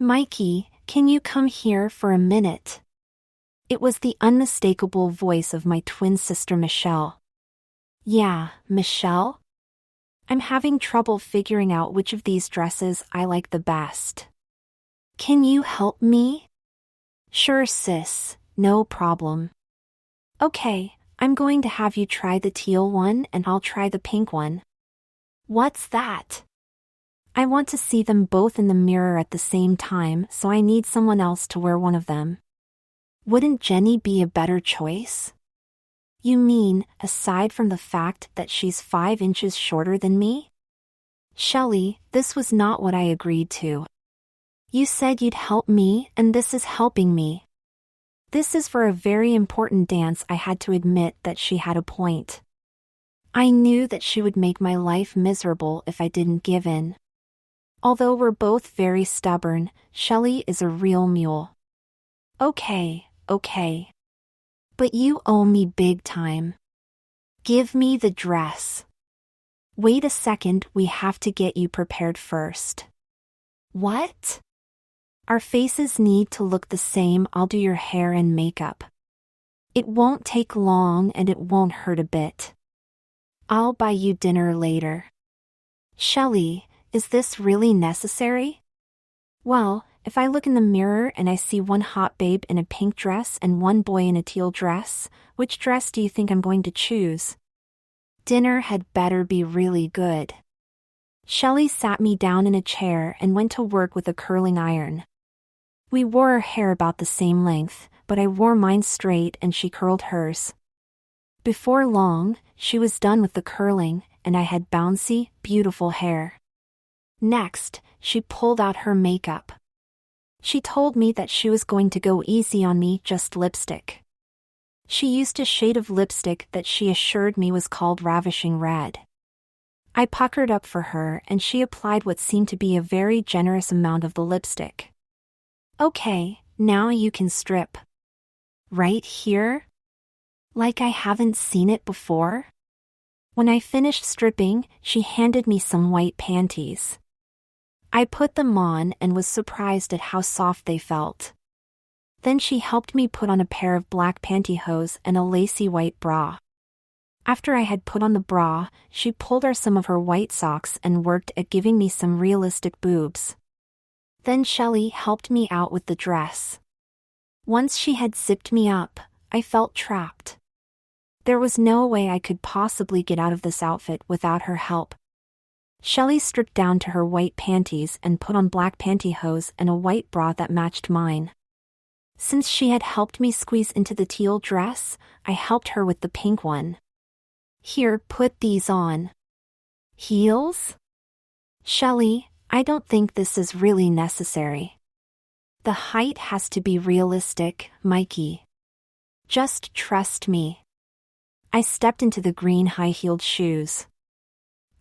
Mikey, can you come here for a minute? It was the unmistakable voice of my twin sister Michelle. Yeah, Michelle? I'm having trouble figuring out which of these dresses I like the best. Can you help me? Sure, sis, no problem. Okay, I'm going to have you try the teal one and I'll try the pink one. What's that? I want to see them both in the mirror at the same time, so I need someone else to wear one of them. Wouldn't Jenny be a better choice? You mean, aside from the fact that she's 5 inches shorter than me? Shelley, this was not what I agreed to. You said you'd help me, and this is helping me. This is for a very important dance. I had to admit that she had a point. I knew that she would make my life miserable if I didn't give in. Although we're both very stubborn, Shelley is a real mule. Okay. But you owe me big time. Give me the dress. Wait a second, we have to get you prepared first. What? Our faces need to look the same. I'll do your hair and makeup. It won't take long and it won't hurt a bit. I'll buy you dinner later. Shelley, is this really necessary? Well, if I look in the mirror and I see one hot babe in a pink dress and one boy in a teal dress, which dress do you think I'm going to choose? Dinner had better be really good. Shelley sat me down in a chair and went to work with a curling iron. We wore our hair about the same length, but I wore mine straight and she curled hers. Before long, she was done with the curling, and I had bouncy, beautiful hair. Next, she pulled out her makeup. She told me that she was going to go easy on me, just lipstick. She used a shade of lipstick that she assured me was called Ravishing Red. I puckered up for her and she applied what seemed to be a very generous amount of the lipstick. Okay, now you can strip. Right here? Like I haven't seen it before? When I finished stripping, she handed me some white panties. I put them on and was surprised at how soft they felt. Then she helped me put on a pair of black pantyhose and a lacy white bra. After I had put on the bra, she pulled out some of her white socks and worked at giving me some realistic boobs. Then Shelley helped me out with the dress. Once she had zipped me up, I felt trapped. There was no way I could possibly get out of this outfit without her help. Shelley stripped down to her white panties and put on black pantyhose and a white bra that matched mine. Since she had helped me squeeze into the teal dress, I helped her with the pink one. Here, put these on. Heels? Shelley, I don't think this is really necessary. The height has to be realistic, Mikey. Just trust me. I stepped into the green high-heeled shoes.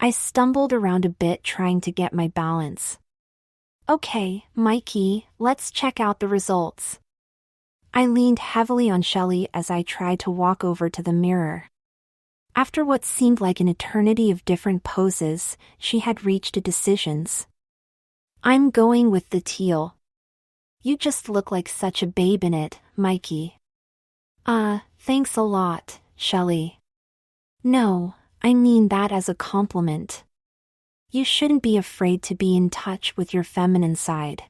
I stumbled around a bit trying to get my balance. Okay, Mikey, let's check out the results. I leaned heavily on Shelley as I tried to walk over to the mirror. After what seemed like an eternity of different poses, she had reached a decision. I'm going with the teal. You just look like such a babe in it, Mikey. Thanks a lot, Shelley. No, I mean that as a compliment. You shouldn't be afraid to be in touch with your feminine side.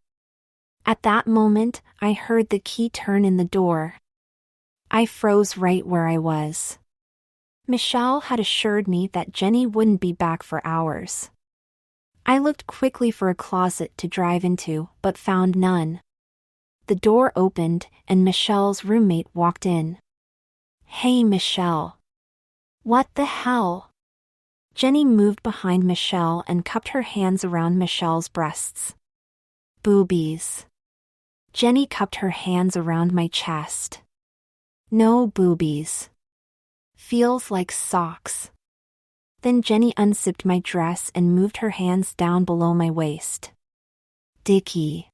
At that moment, I heard the key turn in the door. I froze right where I was. Michelle had assured me that Jenny wouldn't be back for hours. I looked quickly for a closet to drive into, but found none. The door opened, and Michelle's roommate walked in. Hey, Michelle. What the hell? Jenny moved behind Michelle and cupped her hands around Michelle's breasts. Boobies. Jenny cupped her hands around my chest. No boobies. Feels like socks. Then Jenny unzipped my dress and moved her hands down below my waist. Dickie.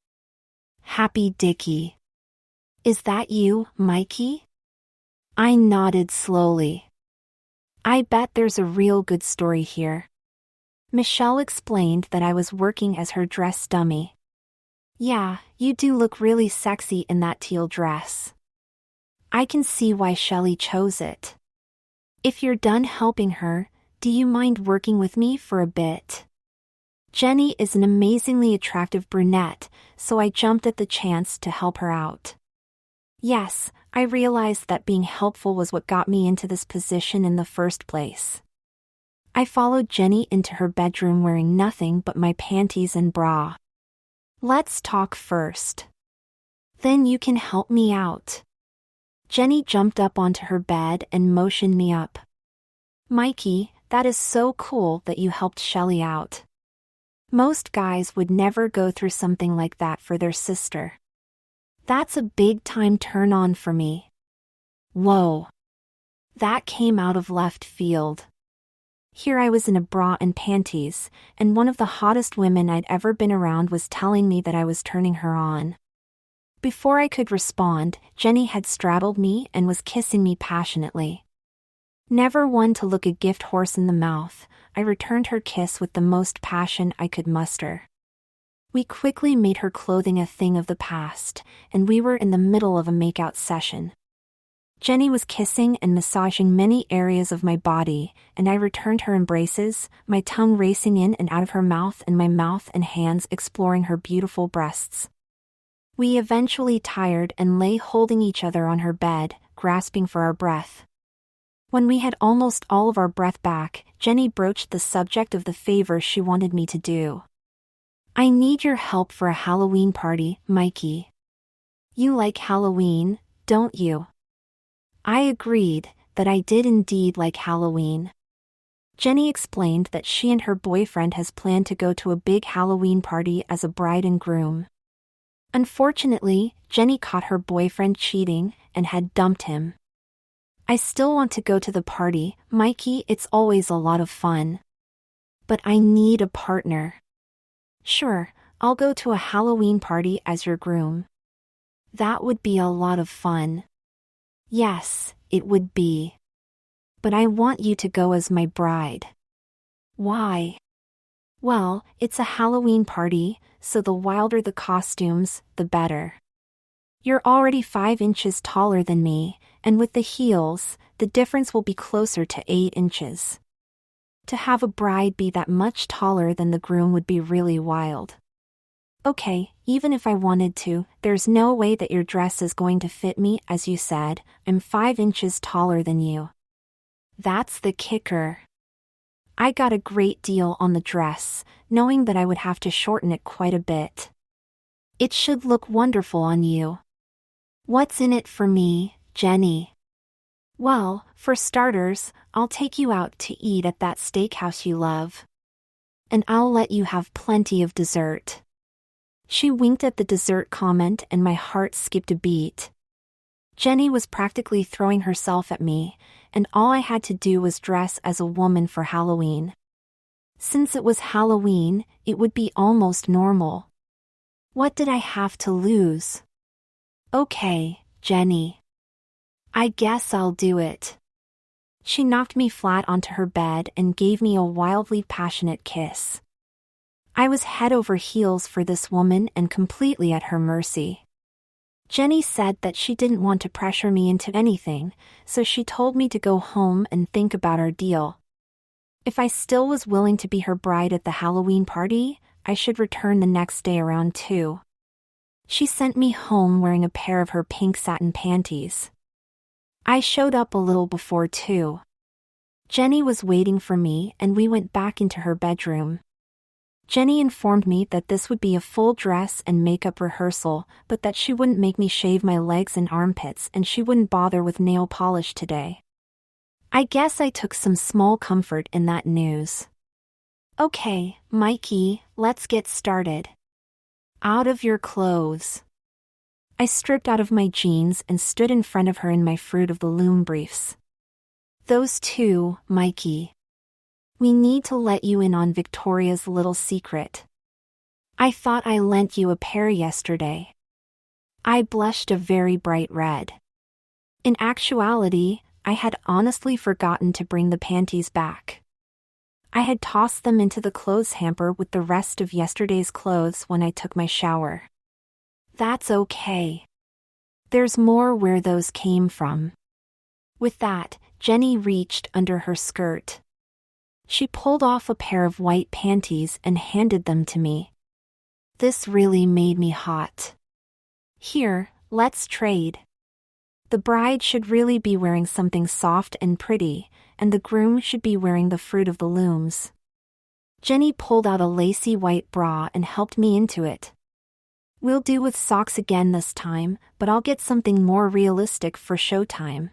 Happy Dickie. Is that you, Mikey? I nodded slowly. I bet there's a real good story here. Michelle explained that I was working as her dress dummy. Yeah, you do look really sexy in that teal dress. I can see why Shelley chose it. If you're done helping her, do you mind working with me for a bit? Jenny is an amazingly attractive brunette, so I jumped at the chance to help her out. Yes, I realized that being helpful was what got me into this position in the first place. I followed Jenny into her bedroom wearing nothing but my panties and bra. Let's talk first. Then you can help me out. Jenny jumped up onto her bed and motioned me up. Mikey, that is so cool that you helped Shelley out. Most guys would never go through something like that for their sister. That's a big-time turn-on for me. Whoa. That came out of left field. Here I was in a bra and panties, and one of the hottest women I'd ever been around was telling me that I was turning her on. Before I could respond, Jenny had straddled me and was kissing me passionately. Never one to look a gift horse in the mouth, I returned her kiss with the most passion I could muster. We quickly made her clothing a thing of the past, and we were in the middle of a makeout session. Jenny was kissing and massaging many areas of my body, and I returned her embraces, my tongue racing in and out of her mouth and my mouth and hands exploring her beautiful breasts. We eventually tired and lay holding each other on her bed, grasping for our breath. When we had almost all of our breath back, Jenny broached the subject of the favor she wanted me to do. I need your help for a Halloween party, Mikey. You like Halloween, don't you? I agreed that I did indeed like Halloween. Jenny explained that she and her boyfriend has planned to go to a big Halloween party as a bride and groom. Unfortunately, Jenny caught her boyfriend cheating and had dumped him. I still want to go to the party, Mikey, it's always a lot of fun. But I need a partner. Sure, I'll go to a Halloween party as your groom. That would be a lot of fun. Yes, it would be. But I want you to go as my bride. Why? Well, it's a Halloween party, so the wilder the costumes, the better. You're already 5 inches taller than me, and with the heels, the difference will be closer to 8 inches. To have a bride be that much taller than the groom would be really wild. Okay, even if I wanted to, there's no way that your dress is going to fit me. As you said, I'm 5 inches taller than you. That's the kicker. I got a great deal on the dress, knowing that I would have to shorten it quite a bit. It should look wonderful on you. What's in it for me, Jenny? Well, for starters, I'll take you out to eat at that steakhouse you love. And I'll let you have plenty of dessert. She winked at the dessert comment and my heart skipped a beat. Jenny was practically throwing herself at me, and all I had to do was dress as a woman for Halloween. Since it was Halloween, it would be almost normal. What did I have to lose? Okay, Jenny. I guess I'll do it. She knocked me flat onto her bed and gave me a wildly passionate kiss. I was head over heels for this woman and completely at her mercy. Jenny said that she didn't want to pressure me into anything, so she told me to go home and think about our deal. If I still was willing to be her bride at the Halloween party, I should return the next day around 2. She sent me home wearing a pair of her pink satin panties. I showed up a little before 2. Jenny was waiting for me and we went back into her bedroom. Jenny informed me that this would be a full dress and makeup rehearsal, but that she wouldn't make me shave my legs and armpits and she wouldn't bother with nail polish today. I guess I took some small comfort in that news. Okay, Mikey, let's get started. Out of your clothes. I stripped out of my jeans and stood in front of her in my Fruit of the Loom briefs. Those two, Mikey. We need to let you in on Victoria's little secret. I thought I lent you a pair yesterday. I blushed a very bright red. In actuality, I had honestly forgotten to bring the panties back. I had tossed them into the clothes hamper with the rest of yesterday's clothes when I took my shower. That's okay. There's more where those came from. With that, Jenny reached under her skirt. She pulled off a pair of white panties and handed them to me. This really made me hot. Here, let's trade. The bride should really be wearing something soft and pretty, and the groom should be wearing the fruit of the looms. Jenny pulled out a lacy white bra and helped me into it. We'll do with socks again this time, but I'll get something more realistic for showtime.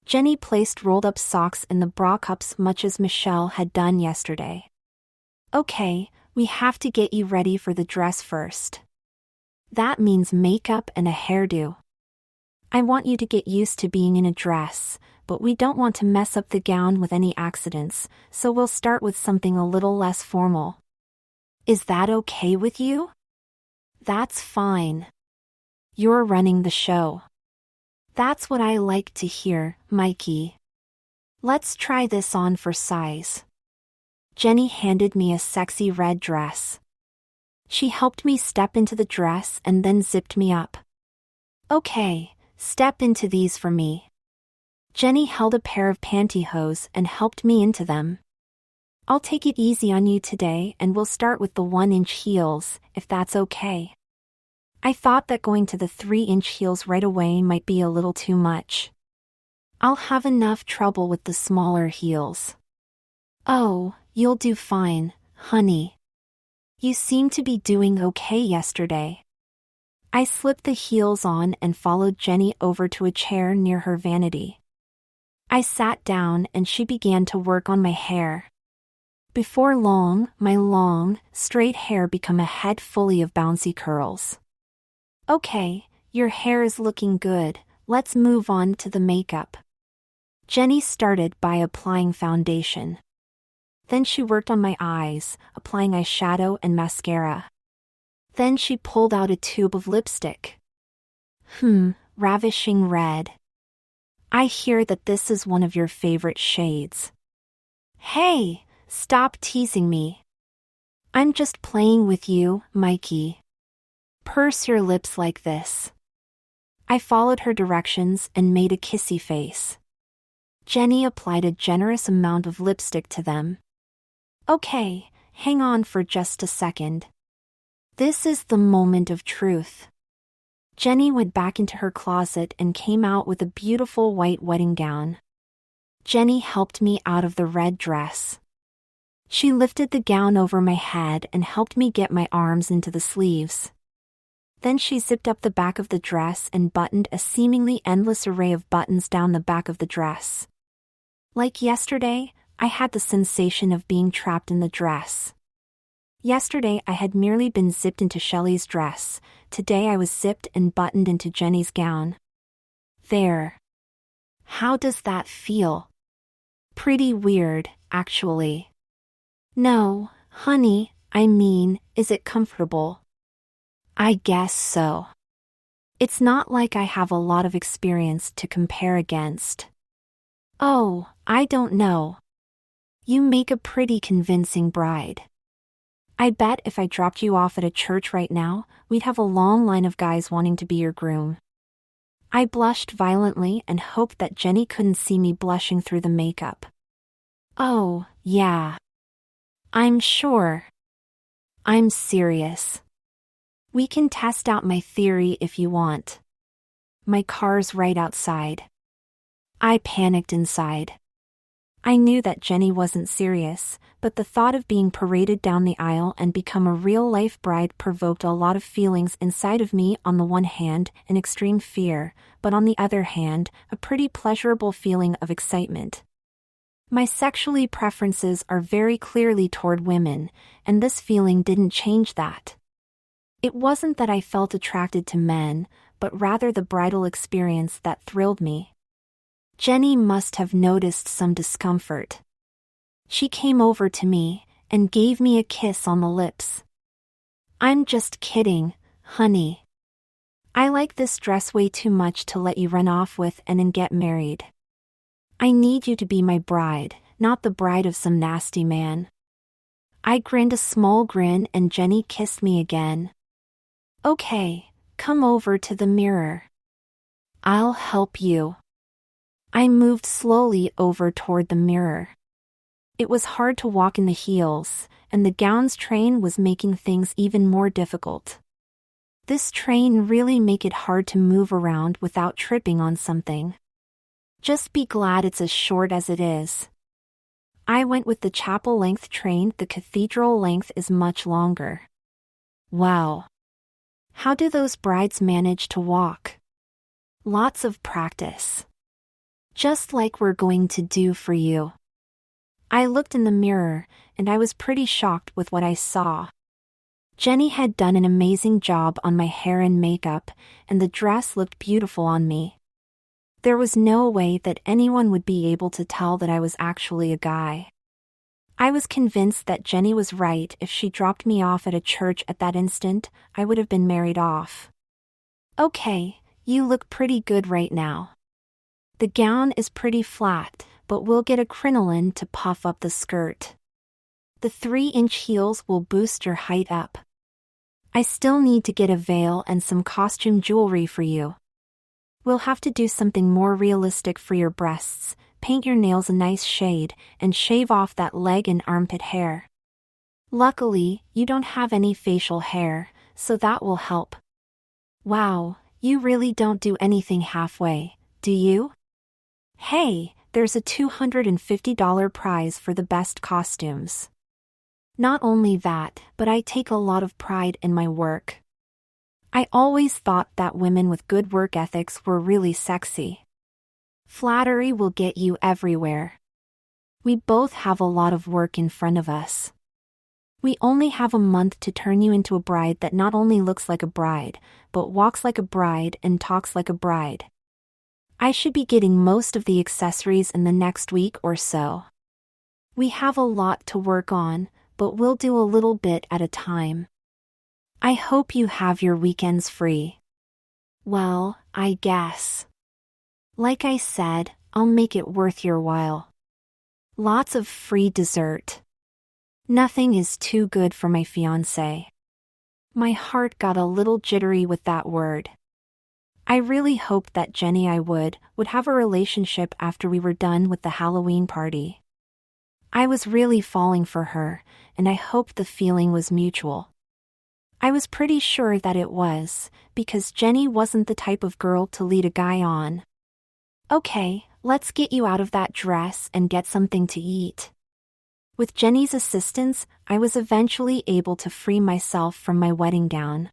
Jenny placed rolled-up socks in the bra cups much as Michelle had done yesterday. Okay, we have to get you ready for the dress first. That means makeup and a hairdo. I want you to get used to being in a dress, but we don't want to mess up the gown with any accidents, so we'll start with something a little less formal. Is that okay with you? That's fine. You're running the show. That's what I like to hear, Mikey. Let's try this on for size. Jenny handed me a sexy red dress. She helped me step into the dress and then zipped me up. Okay, step into these for me. Jenny held a pair of pantyhose and helped me into them. I'll take it easy on you today and we'll start with the 1-inch heels, if that's okay. I thought that going to the 3-inch heels right away might be a little too much. I'll have enough trouble with the smaller heels. Oh, you'll do fine, honey. You seem to be doing okay yesterday. I slipped the heels on and followed Jenny over to a chair near her vanity. I sat down and she began to work on my hair. Before long, my long, straight hair became a head fully of bouncy curls. Okay, your hair is looking good, let's move on to the makeup. Jenny started by applying foundation. Then she worked on my eyes, applying eyeshadow and mascara. Then she pulled out a tube of lipstick. Ravishing red. I hear that this is one of your favorite shades. Hey! Stop teasing me. I'm just playing with you, Mikey. Purse your lips like this. I followed her directions and made a kissy face. Jenny applied a generous amount of lipstick to them. Okay, hang on for just a second. This is the moment of truth. Jenny went back into her closet and came out with a beautiful white wedding gown. Jenny helped me out of the red dress. She lifted the gown over my head and helped me get my arms into the sleeves. Then she zipped up the back of the dress and buttoned a seemingly endless array of buttons down the back of the dress. Like yesterday, I had the sensation of being trapped in the dress. Yesterday I had merely been zipped into Shelley's dress, today I was zipped and buttoned into Jenny's gown. There. How does that feel? Pretty weird, actually. No, honey, I mean, is it comfortable? I guess so. It's not like I have a lot of experience to compare against. Oh, I don't know. You make a pretty convincing bride. I bet if I dropped you off at a church right now, we'd have a long line of guys wanting to be your groom. I blushed violently and hoped that Jenny couldn't see me blushing through the makeup. Oh, yeah. I'm sure. I'm serious. We can test out my theory if you want. My car's right outside. I panicked inside. I knew that Jenny wasn't serious, but the thought of being paraded down the aisle and become a real-life bride provoked a lot of feelings inside of me. On the one hand, an extreme fear, but on the other hand, a pretty pleasurable feeling of excitement. My sexual preferences are very clearly toward women, and this feeling didn't change that. It wasn't that I felt attracted to men, but rather the bridal experience that thrilled me. Jenny must have noticed some discomfort. She came over to me and gave me a kiss on the lips. I'm just kidding, honey. I like this dress way too much to let you run off with and then get married. I need you to be my bride, not the bride of some nasty man. I grinned a small grin and Jenny kissed me again. Okay, come over to the mirror. I'll help you. I moved slowly over toward the mirror. It was hard to walk in the heels, and the gown's train was making things even more difficult. This train really make it hard to move around without tripping on something. Just be glad it's as short as it is. I went with the chapel length train. The cathedral length is much longer. Wow. How do those brides manage to walk? Lots of practice. Just like we're going to do for you. I looked in the mirror, and I was pretty shocked with what I saw. Jenny had done an amazing job on my hair and makeup, and the dress looked beautiful on me. There was no way that anyone would be able to tell that I was actually a guy. I was convinced that Jenny was right. If she dropped me off at a church at that instant, I would have been married off. Okay, you look pretty good right now. The gown is pretty flat, but we'll get a crinoline to puff up the skirt. The 3-inch heels will boost your height up. I still need to get a veil and some costume jewelry for you. We'll have to do something more realistic for your breasts, paint your nails a nice shade, and shave off that leg and armpit hair. Luckily, you don't have any facial hair, so that will help. Wow, you really don't do anything halfway, do you? Hey, there's a $250 prize for the best costumes. Not only that, but I take a lot of pride in my work. I always thought that women with good work ethics were really sexy. Flattery will get you everywhere. We both have a lot of work in front of us. We only have a month to turn you into a bride that not only looks like a bride, but walks like a bride and talks like a bride. I should be getting most of the accessories in the next week or so. We have a lot to work on, but we'll do a little bit at a time. I hope you have your weekends free. Well, I guess. Like I said, I'll make it worth your while. Lots of free dessert. Nothing is too good for my fiancé. My heart got a little jittery with that word. I really hoped that Jenny I would have a relationship after we were done with the Halloween party. I was really falling for her, and I hoped the feeling was mutual. I was pretty sure that it was, because Jenny wasn't the type of girl to lead a guy on. Okay, let's get you out of that dress and get something to eat. With Jenny's assistance, I was eventually able to free myself from my wedding gown.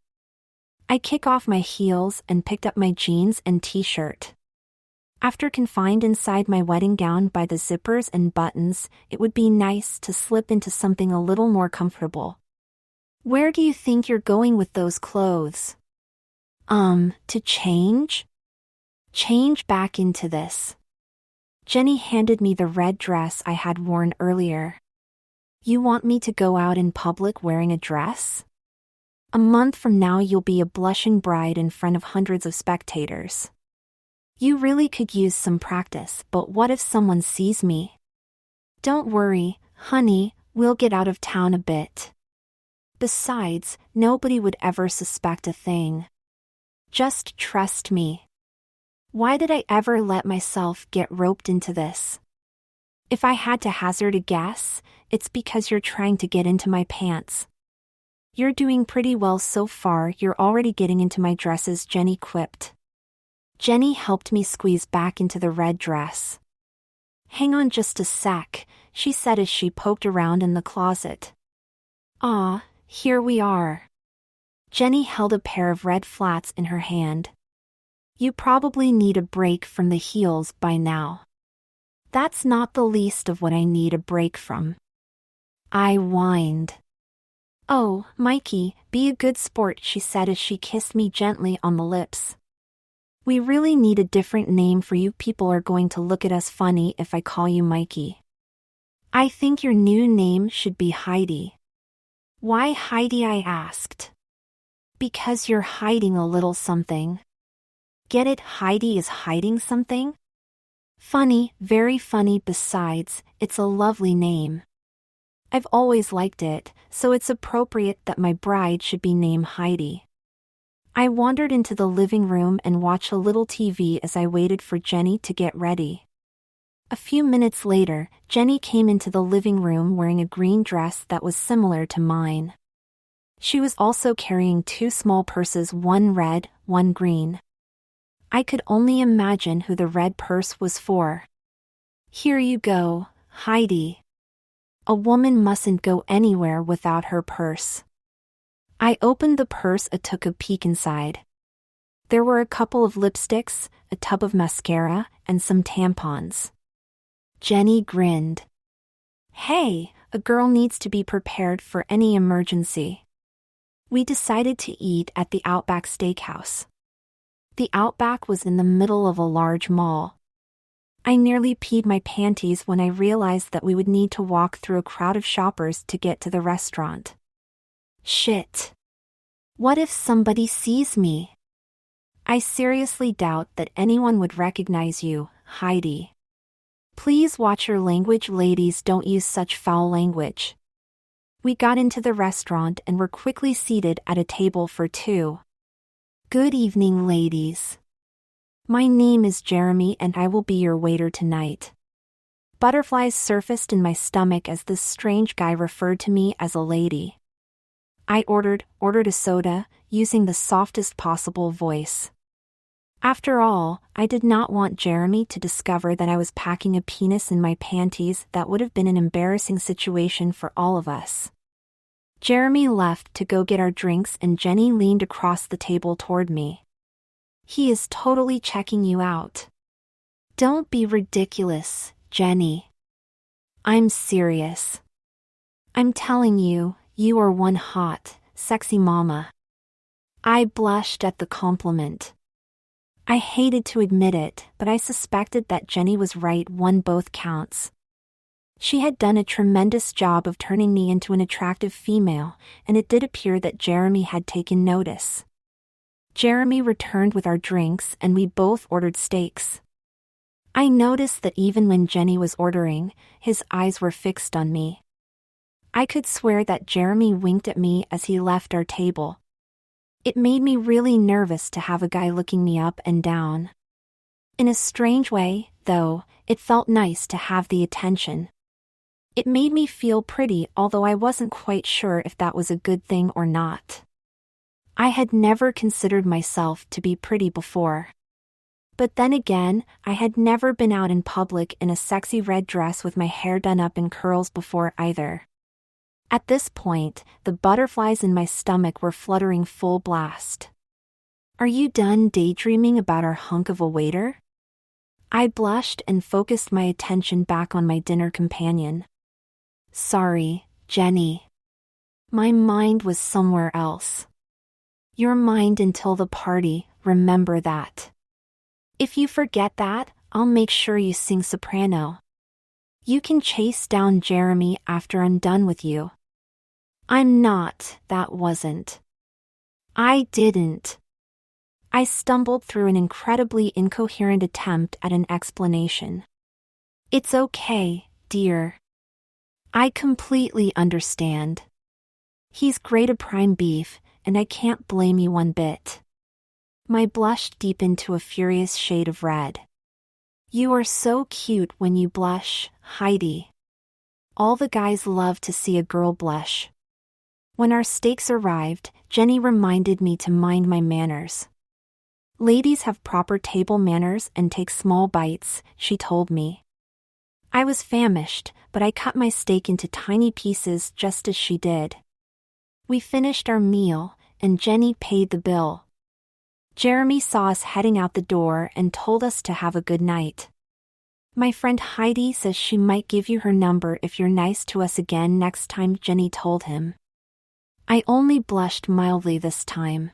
I kick off my heels and picked up my jeans and t-shirt. After confined inside my wedding gown by the zippers and buttons, it would be nice to slip into something a little more comfortable. Where do you think you're going with those clothes? To change? Change back into this. Jenny handed me the red dress I had worn earlier. You want me to go out in public wearing a dress? A month from now you'll be a blushing bride in front of hundreds of spectators. You really could use some practice, but what if someone sees me? Don't worry, honey, we'll get out of town a bit. Besides, nobody would ever suspect a thing. Just trust me. Why did I ever let myself get roped into this? If I had to hazard a guess, it's because you're trying to get into my pants. You're doing pretty well so far. You're already getting into my dresses, Jenny quipped. Jenny helped me squeeze back into the red dress. Hang on just a sec, she said as she poked around in the closet. Ah, here we are. Jenny held a pair of red flats in her hand. You probably need a break from the heels by now. That's not the least of what I need a break from. I whined. Oh, Mikey, be a good sport, she said as she kissed me gently on the lips. We really need a different name for you. People are going to look at us funny if I call you Mikey. I think your new name should be Heidi. Why Heidi? I asked. Because you're hiding a little something. Get it? Heidi is hiding something? Funny, very funny. Besides, it's a lovely name. I've always liked it, so it's appropriate that my bride should be named Heidi. I wandered into the living room and watched a little TV as I waited for Jenny to get ready. A few minutes later, Jenny came into the living room wearing a green dress that was similar to mine. She was also carrying two small purses, one red, one green. I could only imagine who the red purse was for. "Here you go, Heidi. A woman mustn't go anywhere without her purse." I opened the purse and took a peek inside. There were a couple of lipsticks, a tub of mascara, and some tampons. Jenny grinned. "Hey, a girl needs to be prepared for any emergency." We decided to eat at the Outback Steakhouse. The Outback was in the middle of a large mall. I nearly peed my panties when I realized that we would need to walk through a crowd of shoppers to get to the restaurant. Shit. What if somebody sees me? I seriously doubt that anyone would recognize you, Heidi. Please watch your language, ladies, don't use such foul language. We got into the restaurant and were quickly seated at a table for two. Good evening, ladies. My name is Jeremy and I will be your waiter tonight. Butterflies surfaced in my stomach as this strange guy referred to me as a lady. I ordered a soda, using the softest possible voice. After all, I did not want Jeremy to discover that I was packing a penis in my panties. That would have been an embarrassing situation for all of us. Jeremy left to go get our drinks and Jenny leaned across the table toward me. "He is totally checking you out." "Don't be ridiculous, Jenny. I'm serious. I'm telling you, you are one hot, sexy mama." I blushed at the compliment. I hated to admit it, but I suspected that Jenny was right on both counts. She had done a tremendous job of turning me into an attractive female, and it did appear that Jeremy had taken notice. Jeremy returned with our drinks and we both ordered steaks. I noticed that even when Jenny was ordering, his eyes were fixed on me. I could swear that Jeremy winked at me as he left our table. It made me really nervous to have a guy looking me up and down. In a strange way, though, it felt nice to have the attention. It made me feel pretty, although I wasn't quite sure if that was a good thing or not. I had never considered myself to be pretty before. But then again, I had never been out in public in a sexy red dress with my hair done up in curls before either. At this point, the butterflies in my stomach were fluttering full blast. "Are you done daydreaming about our hunk of a waiter?" I blushed and focused my attention back on my dinner companion. "Sorry, Jenny. My mind was somewhere else." "Your mind until the party, remember that. If you forget that, I'll make sure you sing soprano. You can chase down Jeremy after I'm done with you." "I'm not, that wasn't. I didn't." I stumbled through an incredibly incoherent attempt at an explanation. "It's okay, dear. I completely understand. He's great at prime beef, and I can't blame you one bit." My blush deepened to a furious shade of red. "You are so cute when you blush, Heidi. All the guys love to see a girl blush." When our steaks arrived, Jenny reminded me to mind my manners. "Ladies have proper table manners and take small bites," she told me. I was famished, but I cut my steak into tiny pieces just as she did. We finished our meal, and Jenny paid the bill. Jeremy saw us heading out the door and told us to have a good night. "My friend Heidi says she might give you her number if you're nice to us again next time," Jenny told him. I only blushed mildly this time.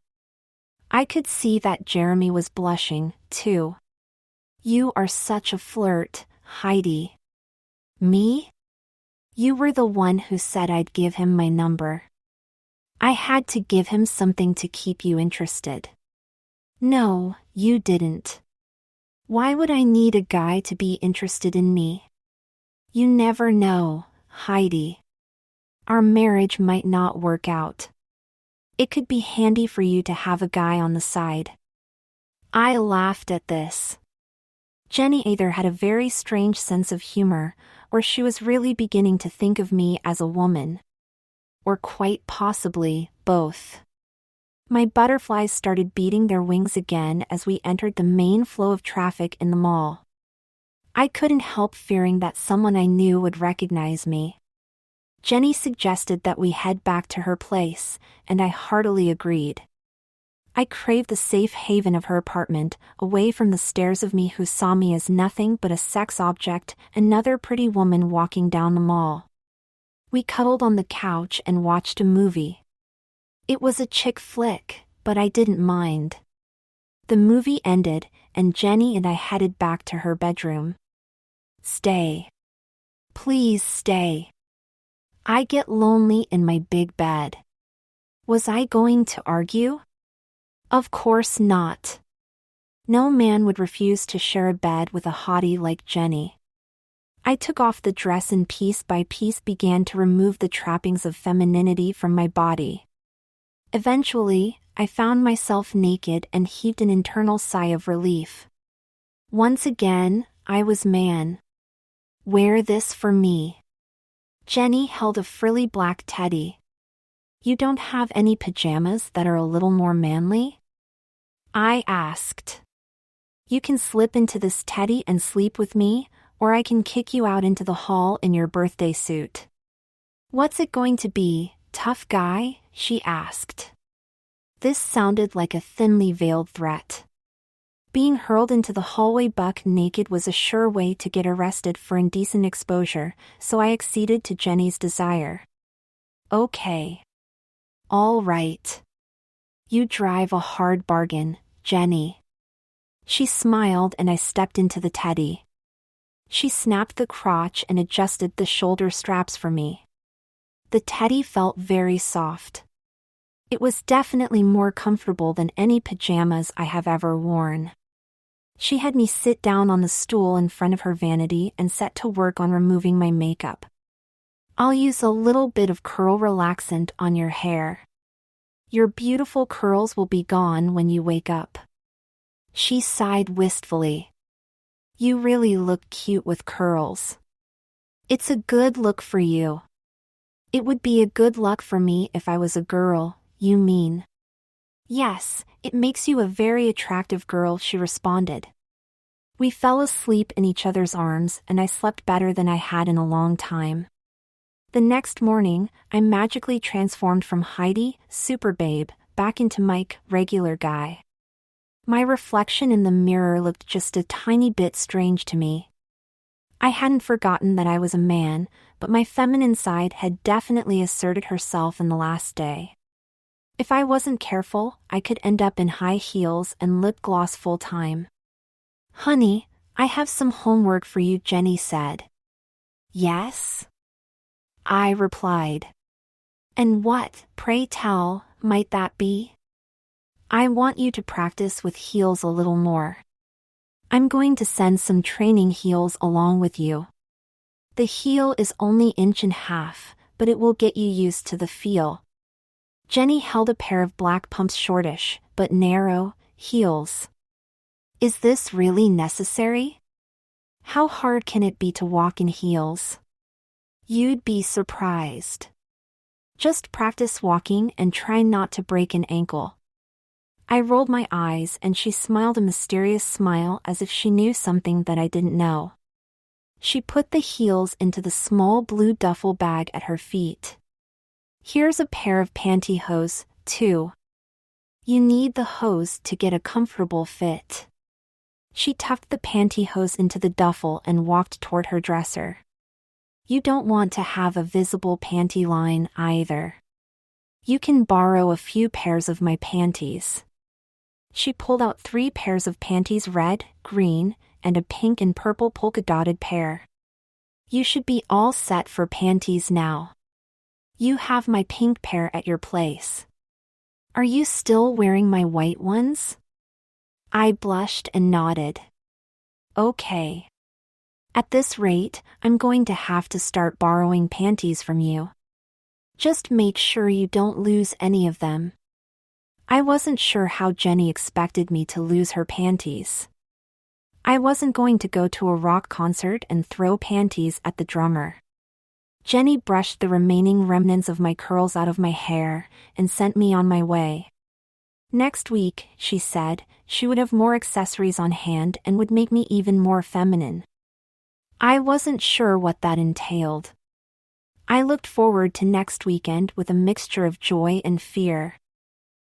I could see that Jeremy was blushing, too. "You are such a flirt, Heidi." "Me? You were the one who said I'd give him my number." "I had to give him something to keep you interested." "No, you didn't. Why would I need a guy to be interested in me? You never know, Heidi. Our marriage might not work out. It could be handy for you to have a guy on the side. I laughed at this. Jenny either had a very strange sense of humor, or she was really beginning to think of me as a woman. Or quite possibly, both. My butterflies started beating their wings again as we entered the main flow of traffic in the mall. I couldn't help fearing that someone I knew would recognize me. Jenny suggested that we head back to her place, and I heartily agreed. I craved the safe haven of her apartment, away from the stares of me who saw me as nothing but a sex object, another pretty woman walking down the mall. We cuddled on the couch and watched a movie. It was a chick flick, but I didn't mind. The movie ended, and Jenny and I headed back to her bedroom. Stay. Please stay. I get lonely in my big bed. Was I going to argue? Of course not. No man would refuse to share a bed with a hottie like Jenny. I took off the dress and piece by piece began to remove the trappings of femininity from my body. Eventually, I found myself naked and heaved an internal sigh of relief. Once again, I was man. Wear this for me. Jenny held a frilly black teddy. You don't have any pajamas that are a little more manly? I asked. You can slip into this teddy and sleep with me, or I can kick you out into the hall in your birthday suit. What's it going to be, tough guy? She asked. This sounded like a thinly veiled threat. Being hurled into the hallway buck naked was a sure way to get arrested for indecent exposure, so I acceded to Jenny's desire. Okay. All right. You drive a hard bargain, Jenny. She smiled and I stepped into the teddy. She snapped the crotch and adjusted the shoulder straps for me. The teddy felt very soft. It was definitely more comfortable than any pajamas I have ever worn. She had me sit down on the stool in front of her vanity and set to work on removing my makeup. I'll use a little bit of curl relaxant on your hair. Your beautiful curls will be gone when you wake up. She sighed wistfully. You really look cute with curls. It's a good look for you. It would be a good luck for me if I was a girl, you mean? Yes, it makes you a very attractive girl, she responded. We fell asleep in each other's arms and I slept better than I had in a long time. The next morning, I magically transformed from Heidi, super babe, back into Mike, regular guy. My reflection in the mirror looked just a tiny bit strange to me. I hadn't forgotten that I was a man, but my feminine side had definitely asserted herself in the last day. If I wasn't careful, I could end up in high heels and lip gloss full time. Honey, I have some homework for you, Jenny said. Yes? I replied. And what, pray tell, might that be? I want you to practice with heels a little more. I'm going to send some training heels along with you. The heel is only 1.5 inches, but it will get you used to the feel. Jenny held a pair of black pumps, shortish, but narrow, heels. Is this really necessary? How hard can it be to walk in heels? You'd be surprised. Just practice walking and try not to break an ankle. I rolled my eyes and she smiled a mysterious smile as if she knew something that I didn't know. She put the heels into the small blue duffel bag at her feet. Here's a pair of pantyhose, too. You need the hose to get a comfortable fit. She tucked the pantyhose into the duffel and walked toward her dresser. You don't want to have a visible panty line either. You can borrow a few pairs of my panties. She pulled out 3 pairs of panties, red, green, and a pink and purple polka-dotted pair. You should be all set for panties now. You have my pink pair at your place. Are you still wearing my white ones? I blushed and nodded. Okay. At this rate, I'm going to have to start borrowing panties from you. Just make sure you don't lose any of them, I wasn't sure how Jenny expected me to lose her panties. I wasn't going to go to a rock concert and throw panties at the drummer. Jenny brushed the remaining remnants of my curls out of my hair and sent me on my way. Next week, she said, she would have more accessories on hand and would make me even more feminine. I wasn't sure what that entailed. I looked forward to next weekend with a mixture of joy and fear.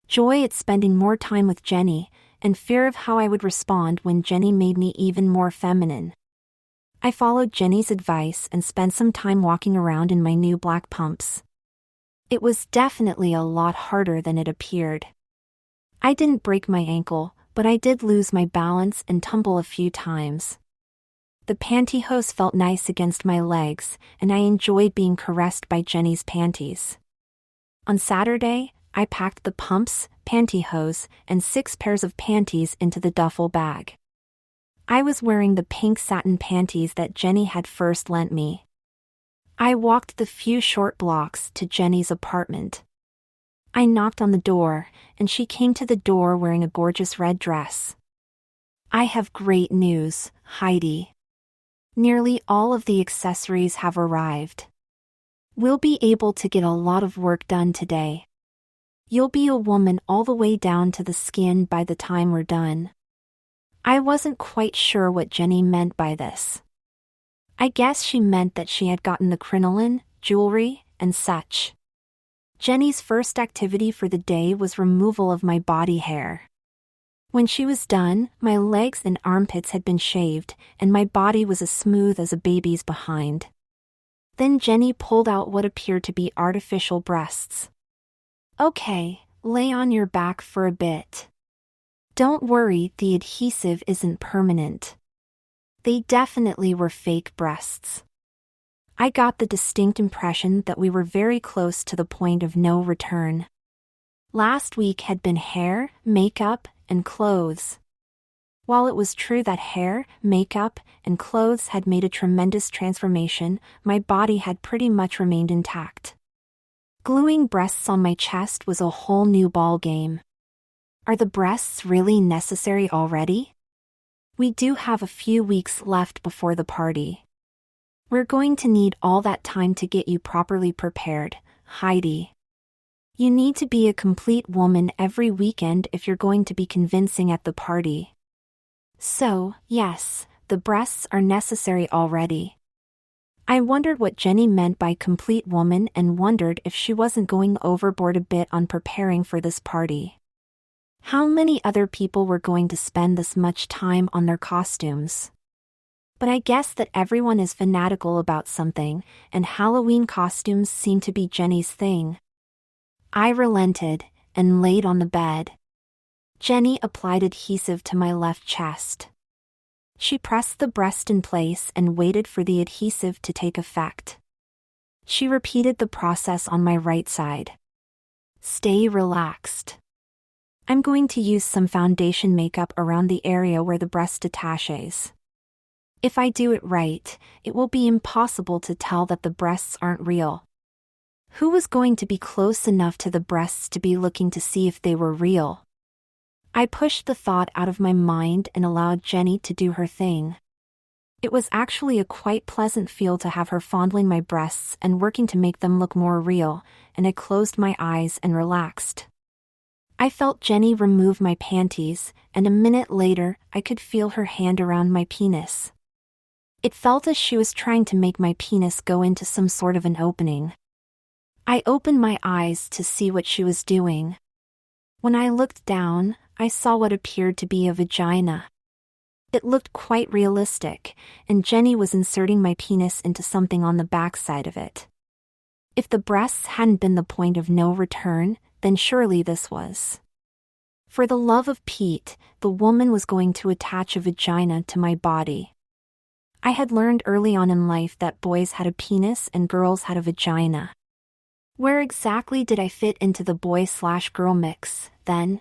Joy at spending more time with Jenny, and fear of how I would respond when Jenny made me even more feminine. I followed Jenny's advice and spent some time walking around in my new black pumps. It was definitely a lot harder than it appeared. I didn't break my ankle, but I did lose my balance and tumble a few times. The pantyhose felt nice against my legs, and I enjoyed being caressed by Jenny's panties. On Saturday, I packed the pumps, pantyhose, and 6 pairs of panties into the duffel bag. I was wearing the pink satin panties that Jenny had first lent me. I walked the few short blocks to Jenny's apartment. I knocked on the door, and she came to the door wearing a gorgeous red dress. I have great news, Heidi. Nearly all of the accessories have arrived. We'll be able to get a lot of work done today. You'll be a woman all the way down to the skin by the time we're done. I wasn't quite sure what Jenny meant by this. I guess she meant that she had gotten the crinoline, jewelry, and such. Jenny's first activity for the day was removal of my body hair. When she was done, my legs and armpits had been shaved, and my body was as smooth as a baby's behind. Then Jenny pulled out what appeared to be artificial breasts. Okay, lay on your back for a bit. Don't worry, the adhesive isn't permanent. They definitely were fake breasts. I got the distinct impression that we were very close to the point of no return. Last week had been hair, makeup, and clothes. While it was true that hair, makeup, and clothes had made a tremendous transformation, my body had pretty much remained intact. Gluing breasts on my chest was a whole new ballgame. Are the breasts really necessary already? We do have a few weeks left before the party. We're going to need all that time to get you properly prepared, Heidi. You need to be a complete woman every weekend if you're going to be convincing at the party. So, yes, the breasts are necessary already. I wondered what Jenny meant by complete woman and wondered if she wasn't going overboard a bit on preparing for this party. How many other people were going to spend this much time on their costumes? But I guess that everyone is fanatical about something, and Halloween costumes seem to be Jenny's thing. I relented and laid on the bed. Jenny applied adhesive to my left chest. She pressed the breast in place and waited for the adhesive to take effect. She repeated the process on my right side. Stay relaxed. I'm going to use some foundation makeup around the area where the breast attaches. If I do it right, it will be impossible to tell that the breasts aren't real. Who was going to be close enough to the breasts to be looking to see if they were real? I pushed the thought out of my mind and allowed Jenny to do her thing. It was actually a quite pleasant feel to have her fondling my breasts and working to make them look more real, and I closed my eyes and relaxed. I felt Jenny remove my panties, and a minute later I could feel her hand around my penis. It felt as she was trying to make my penis go into some sort of an opening. I opened my eyes to see what she was doing. When I looked down, I saw what appeared to be a vagina. It looked quite realistic, and Jenny was inserting my penis into something on the backside of it. If the breasts hadn't been the point of no return, then surely this was. For the love of Pete, the woman was going to attach a vagina to my body. I had learned early on in life that boys had a penis and girls had a vagina. Where exactly did I fit into the boy/girl mix, then?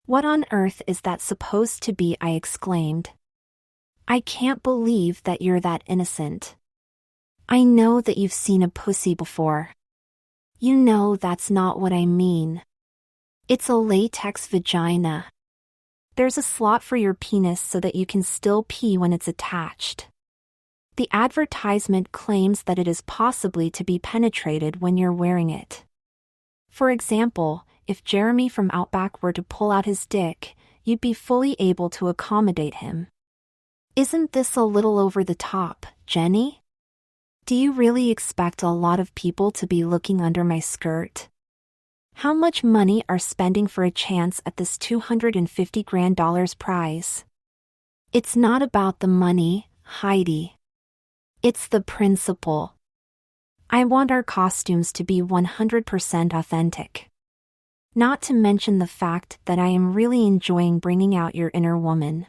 What on earth is that supposed to be? I exclaimed. I can't believe that you're that innocent. I know that you've seen a pussy before. You know that's not what I mean. It's a latex vagina. There's a slot for your penis so that you can still pee when it's attached. The advertisement claims that it is possibly to be penetrated when you're wearing it. For example, if Jeremy from Outback were to pull out his dick, you'd be fully able to accommodate him. Isn't this a little over the top, Jenny? Do you really expect a lot of people to be looking under my skirt? How much money are spending for a chance at this $250,000 prize? It's not about the money, Heidi. It's the principle. I want our costumes to be 100% authentic. Not to mention the fact that I am really enjoying bringing out your inner woman.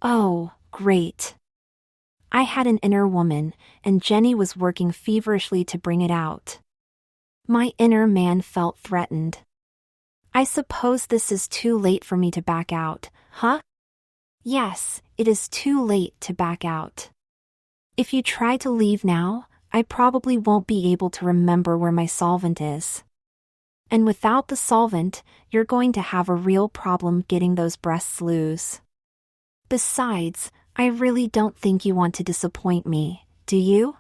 Oh, great. I had an inner woman, and Jenny was working feverishly to bring it out. My inner man felt threatened. I suppose this is too late for me to back out, huh? Yes, it is too late to back out. If you try to leave now, I probably won't be able to remember where my solvent is. And without the solvent, you're going to have a real problem getting those breasts loose. Besides, I really don't think you want to disappoint me, do you?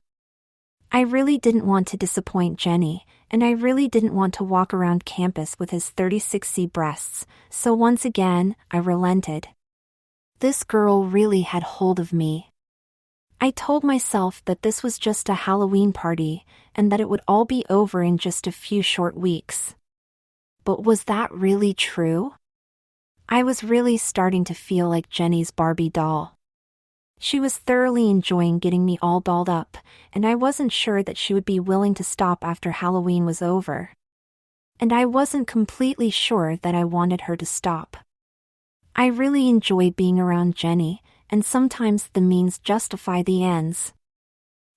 I really didn't want to disappoint Jenny, and I really didn't want to walk around campus with his 36C breasts, so once again, I relented. This girl really had hold of me. I told myself that this was just a Halloween party, and that it would all be over in just a few short weeks. But was that really true? I was really starting to feel like Jenny's Barbie doll. She was thoroughly enjoying getting me all dolled up, and I wasn't sure that she would be willing to stop after Halloween was over. And I wasn't completely sure that I wanted her to stop. I really enjoyed being around Jenny, and sometimes the means justify the ends.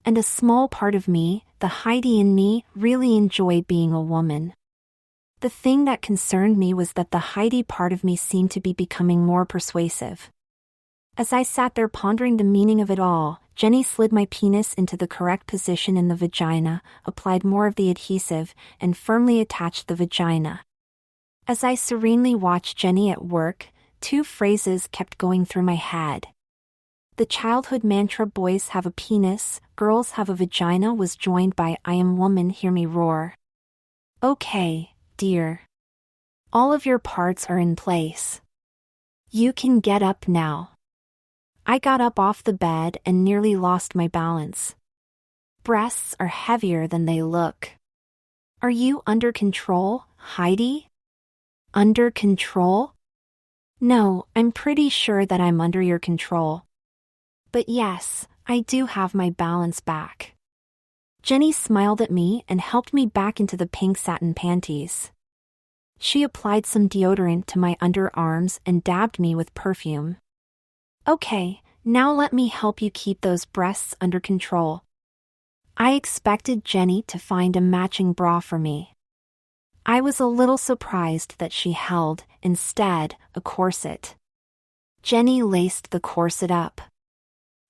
And a small part of me, the Heidi in me, really enjoyed being a woman. The thing that concerned me was that the Heidi part of me seemed to be becoming more persuasive. As I sat there pondering the meaning of it all, Jenny slid my penis into the correct position in the vagina, applied more of the adhesive, and firmly attached the vagina. As I serenely watched Jenny at work, two phrases kept going through my head. The childhood mantra "boys have a penis, girls have a vagina" was joined by "I am woman, hear me roar." Okay, dear. All of your parts are in place. You can get up now. I got up off the bed and nearly lost my balance. Breasts are heavier than they look. Are you under control, Heidi? Under control? No, I'm pretty sure that I'm under your control. But yes, I do have my balance back. Jenny smiled at me and helped me back into the pink satin panties. She applied some deodorant to my underarms and dabbed me with perfume. Okay, now let me help you keep those breasts under control. I expected Jenny to find a matching bra for me. I was a little surprised that she held, instead, a corset. Jenny laced the corset up.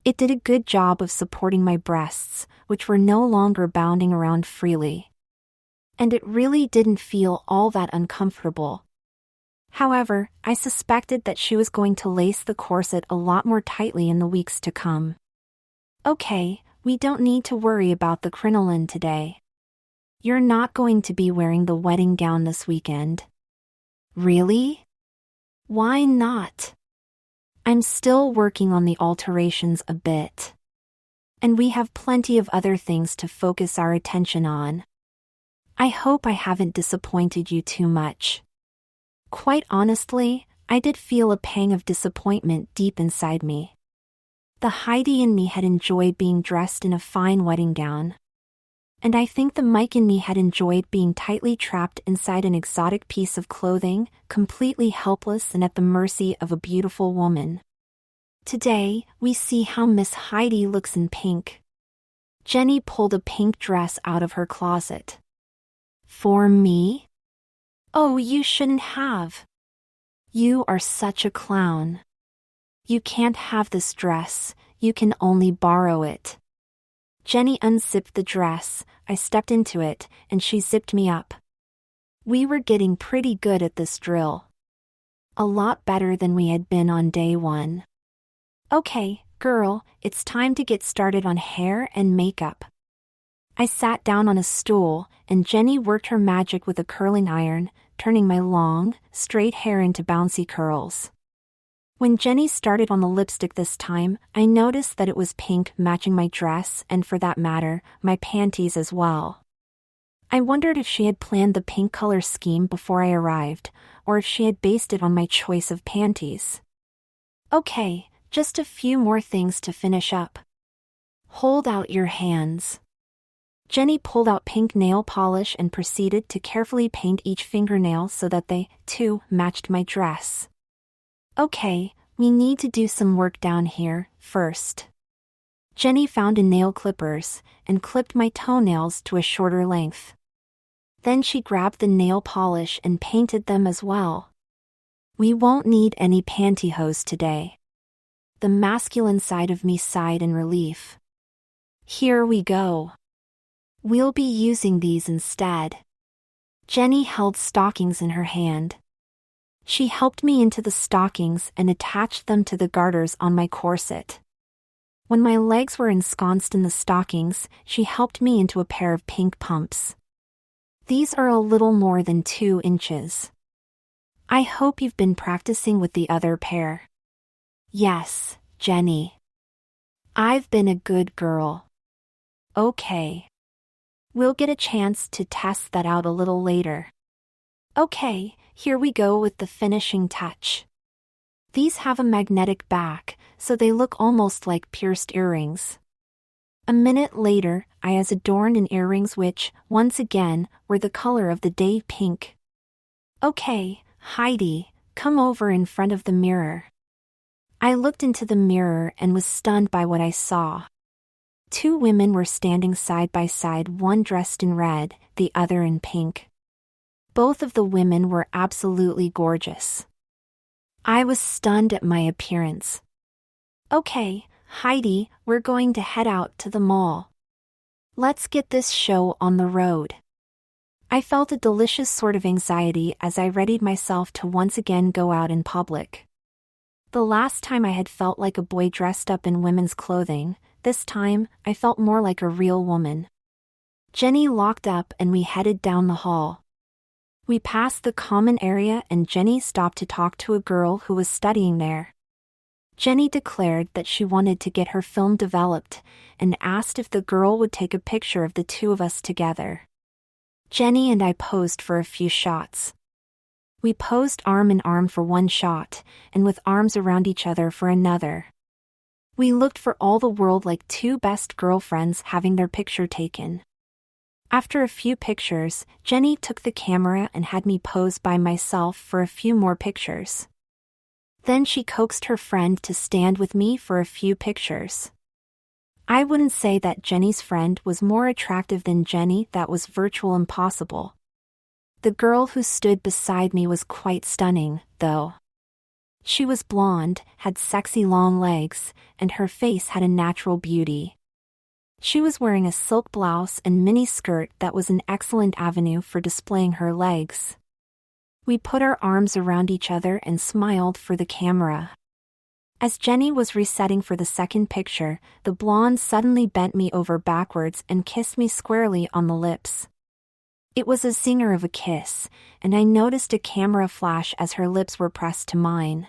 It did a good job of supporting my breasts, which were no longer bounding around freely. And it really didn't feel all that uncomfortable. However, I suspected that she was going to lace the corset a lot more tightly in the weeks to come. Okay, we don't need to worry about the crinoline today. You're not going to be wearing the wedding gown this weekend. Really? Why not? I'm still working on the alterations a bit. And we have plenty of other things to focus our attention on. I hope I haven't disappointed you too much. Quite honestly, I did feel a pang of disappointment deep inside me. The Heidi in me had enjoyed being dressed in a fine wedding gown. And I think the Mike in me had enjoyed being tightly trapped inside an exotic piece of clothing, completely helpless and at the mercy of a beautiful woman. Today, we see how Miss Heidi looks in pink. Jenny pulled a pink dress out of her closet. For me? Oh, you shouldn't have. You are such a clown. You can't have this dress, you can only borrow it. Jenny unzipped the dress, I stepped into it, and she zipped me up. We were getting pretty good at this drill. A lot better than we had been on day one. Okay, girl, it's time to get started on hair and makeup. I sat down on a stool, and Jenny worked her magic with a curling iron, turning my long, straight hair into bouncy curls. When Jenny started on the lipstick this time, I noticed that it was pink, matching my dress and, for that matter, my panties as well. I wondered if she had planned the pink color scheme before I arrived, or if she had based it on my choice of panties. Okay, just a few more things to finish up. Hold out your hands. Jenny pulled out pink nail polish and proceeded to carefully paint each fingernail so that they, too, matched my dress. Okay, we need to do some work down here, first. Jenny found a nail clippers and clipped my toenails to a shorter length. Then she grabbed the nail polish and painted them as well. We won't need any pantyhose today. The masculine side of me sighed in relief. Here we go. We'll be using these instead. Jenny held stockings in her hand. She helped me into the stockings and attached them to the garters on my corset. When my legs were ensconced in the stockings, she helped me into a pair of pink pumps. These are a little more than 2 inches. I hope you've been practicing with the other pair. Yes, Jenny. I've been a good girl. Okay. We'll get a chance to test that out a little later. Okay, here we go with the finishing touch. These have a magnetic back, so they look almost like pierced earrings. A minute later, I was adorned in earrings which, once again, were the color of the day pink. Okay, Heidi, come over in front of the mirror. I looked into the mirror and was stunned by what I saw. 2 women were standing side by side, one dressed in red, the other in pink. Both of the women were absolutely gorgeous. I was stunned at my appearance. Okay, Heidi, we're going to head out to the mall. Let's get this show on the road. I felt a delicious sort of anxiety as I readied myself to once again go out in public. The last time I had felt like a boy dressed up in women's clothing, this time I felt more like a real woman. Jenny locked up and we headed down the hall. We passed the common area and Jenny stopped to talk to a girl who was studying there. Jenny declared that she wanted to get her film developed and asked if the girl would take a picture of the 2 of us together. Jenny and I posed for a few shots. We posed arm in arm for one shot, and with arms around each other for another. We looked for all the world like 2 best girlfriends having their picture taken. After a few pictures, Jenny took the camera and had me pose by myself for a few more pictures. Then she coaxed her friend to stand with me for a few pictures. I wouldn't say that Jenny's friend was more attractive than Jenny, that was virtual impossible. The girl who stood beside me was quite stunning, though. She was blonde, had sexy long legs, and her face had a natural beauty. She was wearing a silk blouse and mini skirt that was an excellent avenue for displaying her legs. We put our arms around each other and smiled for the camera. As Jenny was resetting for the second picture, the blonde suddenly bent me over backwards and kissed me squarely on the lips. It was a zinger of a kiss, and I noticed a camera flash as her lips were pressed to mine.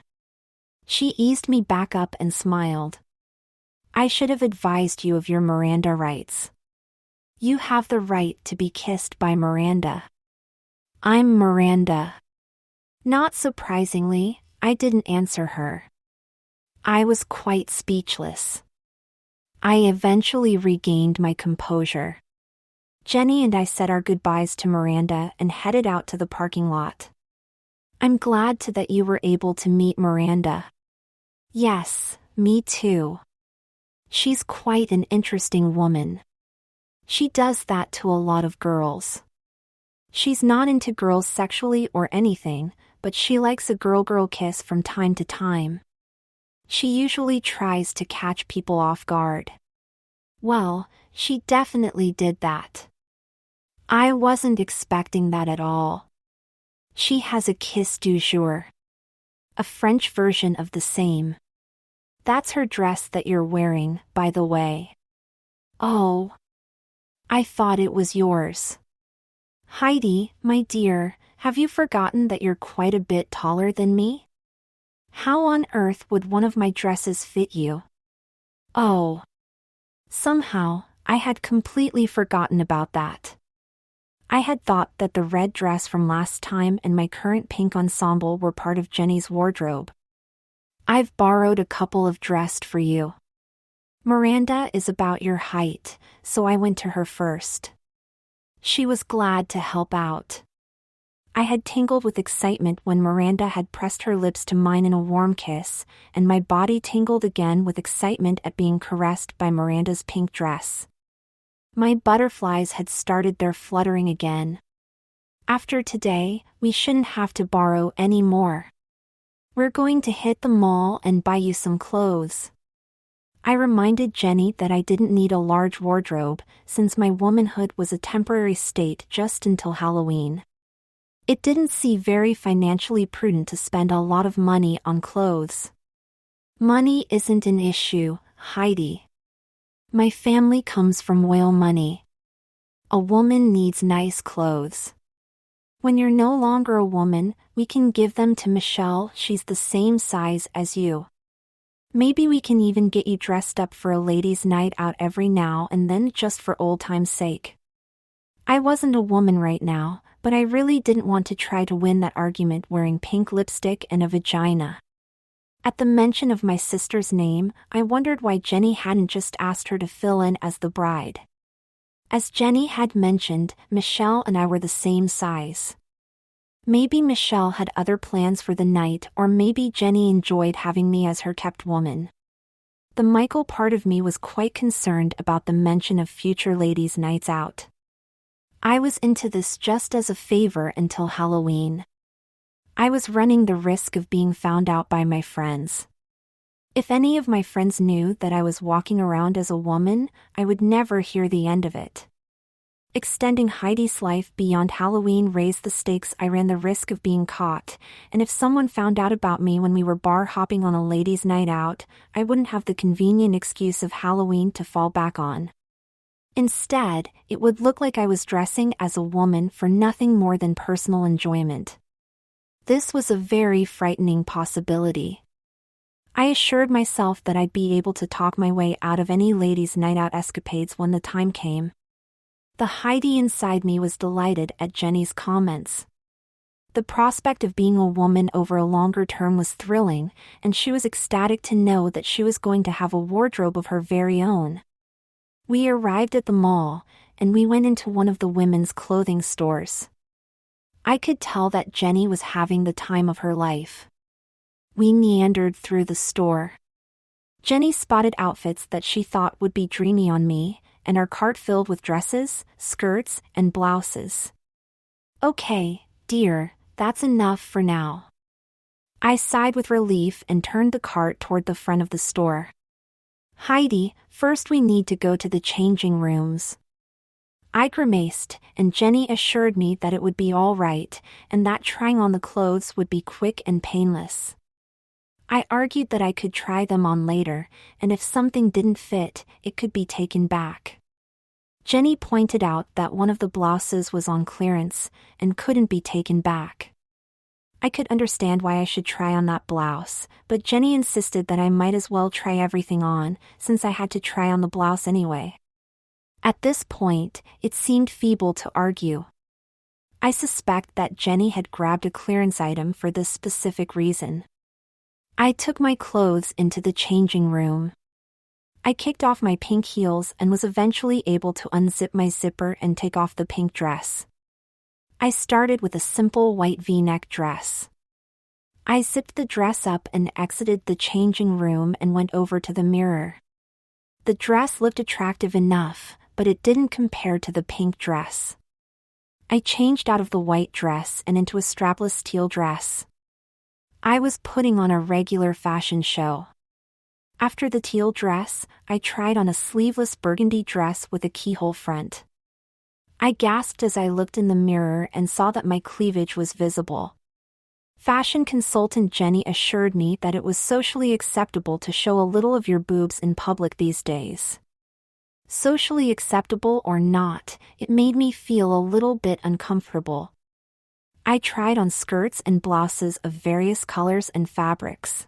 She eased me back up and smiled. I should have advised you of your Miranda rights. You have the right to be kissed by Miranda. I'm Miranda. Not surprisingly, I didn't answer her. I was quite speechless. I eventually regained my composure. Jenny and I said our goodbyes to Miranda and headed out to the parking lot. I'm glad that you were able to meet Miranda. Yes, me too. She's quite an interesting woman. She does that to a lot of girls. She's not into girls sexually or anything, but she likes a girl-girl kiss from time to time. She usually tries to catch people off guard. Well, she definitely did that. I wasn't expecting that at all. She has a kiss du jour. A French version of the same. That's her dress that you're wearing, by the way. Oh. I thought it was yours. Heidi, my dear, have you forgotten that you're quite a bit taller than me? How on earth would one of my dresses fit you? Oh. Somehow, I had completely forgotten about that. I had thought that the red dress from last time and my current pink ensemble were part of Jenny's wardrobe. I've borrowed a couple of dresses for you. Miranda is about your height, so I went to her first. She was glad to help out. I had tingled with excitement when Miranda had pressed her lips to mine in a warm kiss, and my body tingled again with excitement at being caressed by Miranda's pink dress. My butterflies had started their fluttering again. After today, we shouldn't have to borrow any more. We're going to hit the mall and buy you some clothes. I reminded Jenny that I didn't need a large wardrobe, since my womanhood was a temporary state just until Halloween. It didn't seem very financially prudent to spend a lot of money on clothes. Money isn't an issue, Heidi. My family comes from royal money. A woman needs nice clothes. When you're no longer a woman, we can give them to Michelle. She's the same size as you. Maybe we can even get you dressed up for a ladies' night out every now and then just for old time's sake. I wasn't a woman right now, but I really didn't want to try to win that argument wearing pink lipstick and a vagina. At the mention of my sister's name, I wondered why Jenny hadn't just asked her to fill in as the bride. As Jenny had mentioned, Michelle and I were the same size. Maybe Michelle had other plans for the night, or maybe Jenny enjoyed having me as her kept woman. The Michael part of me was quite concerned about the mention of future ladies' nights out. I was into this just as a favor until Halloween. I was running the risk of being found out by my friends. If any of my friends knew that I was walking around as a woman, I would never hear the end of it. Extending Heidi's life beyond Halloween raised the stakes. I ran the risk of being caught, and if someone found out about me when we were bar hopping on a ladies' night out, I wouldn't have the convenient excuse of Halloween to fall back on. Instead, it would look like I was dressing as a woman for nothing more than personal enjoyment. This was a very frightening possibility. I assured myself that I'd be able to talk my way out of any ladies' night out escapades when the time came. The Heidi inside me was delighted at Jenny's comments. The prospect of being a woman over a longer term was thrilling, and she was ecstatic to know that she was going to have a wardrobe of her very own. We arrived at the mall, and we went into one of the women's clothing stores. I could tell that Jenny was having the time of her life. We meandered through the store. Jenny spotted outfits that she thought would be dreamy on me, and our cart filled with dresses, skirts, and blouses. Okay, dear, that's enough for now. I sighed with relief and turned the cart toward the front of the store. Heidi, first we need to go to the changing rooms. I grimaced, and Jenny assured me that it would be all right, and that trying on the clothes would be quick and painless. I argued that I could try them on later, and if something didn't fit, it could be taken back. Jenny pointed out that one of the blouses was on clearance, and couldn't be taken back. I could understand why I should try on that blouse, but Jenny insisted that I might as well try everything on, since I had to try on the blouse anyway. At this point, it seemed feeble to argue. I suspect that Jenny had grabbed a clearance item for this specific reason. I took my clothes into the changing room. I kicked off my pink heels and was eventually able to unzip my zipper and take off the pink dress. I started with a simple white V-neck dress. I zipped the dress up and exited the changing room and went over to the mirror. The dress looked attractive enough, but it didn't compare to the pink dress. I changed out of the white dress and into a strapless teal dress. I was putting on a regular fashion show. After the teal dress, I tried on a sleeveless burgundy dress with a keyhole front. I gasped as I looked in the mirror and saw that my cleavage was visible. Fashion consultant Jenny assured me that it was socially acceptable to show a little of your boobs in public these days. Socially acceptable or not, it made me feel a little bit uncomfortable. I tried on skirts and blouses of various colors and fabrics.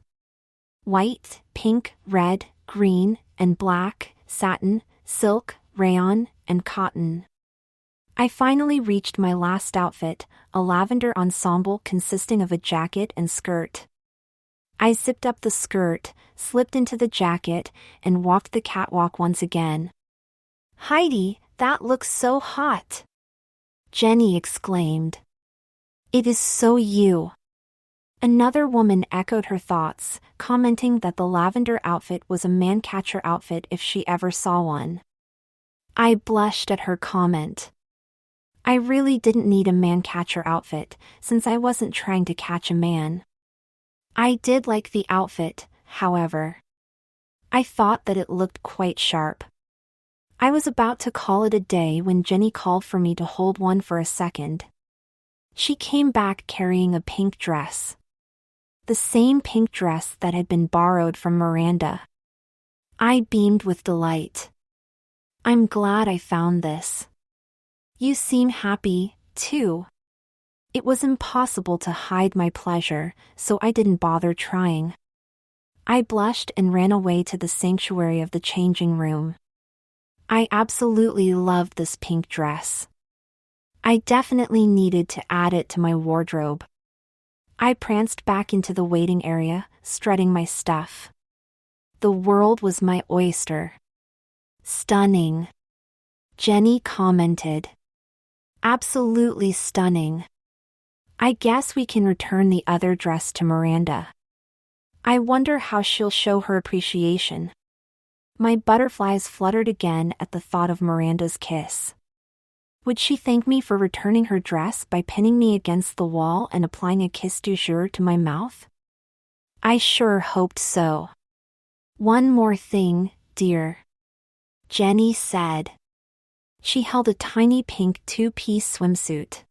White, pink, red, green, and black, satin, silk, rayon, and cotton. I finally reached my last outfit, a lavender ensemble consisting of a jacket and skirt. I zipped up the skirt, slipped into the jacket, and walked the catwalk once again. "Heidi, that looks so hot!" Jenny exclaimed. "It is so you." Another woman echoed her thoughts, commenting that the lavender outfit was a man-catcher outfit if she ever saw one. I blushed at her comment. I really didn't need a man-catcher outfit, since I wasn't trying to catch a man. I did like the outfit, however. I thought that it looked quite sharp. I was about to call it a day when Jenny called for me to hold one for a second. She came back carrying a pink dress. The same pink dress that had been borrowed from Miranda. I beamed with delight. "I'm glad I found this. You seem happy, too." It was impossible to hide my pleasure, so I didn't bother trying. I blushed and ran away to the sanctuary of the changing room. I absolutely loved this pink dress. I definitely needed to add it to my wardrobe. I pranced back into the waiting area, strutting my stuff. The world was my oyster. "Stunning," Jenny commented. "Absolutely stunning. I guess we can return the other dress to Miranda. I wonder how she'll show her appreciation." My butterflies fluttered again at the thought of Miranda's kiss. Would she thank me for returning her dress by pinning me against the wall and applying a kiss du jour to my mouth? I sure hoped so. "One more thing, dear," Jenny said. She held a tiny pink two-piece swimsuit.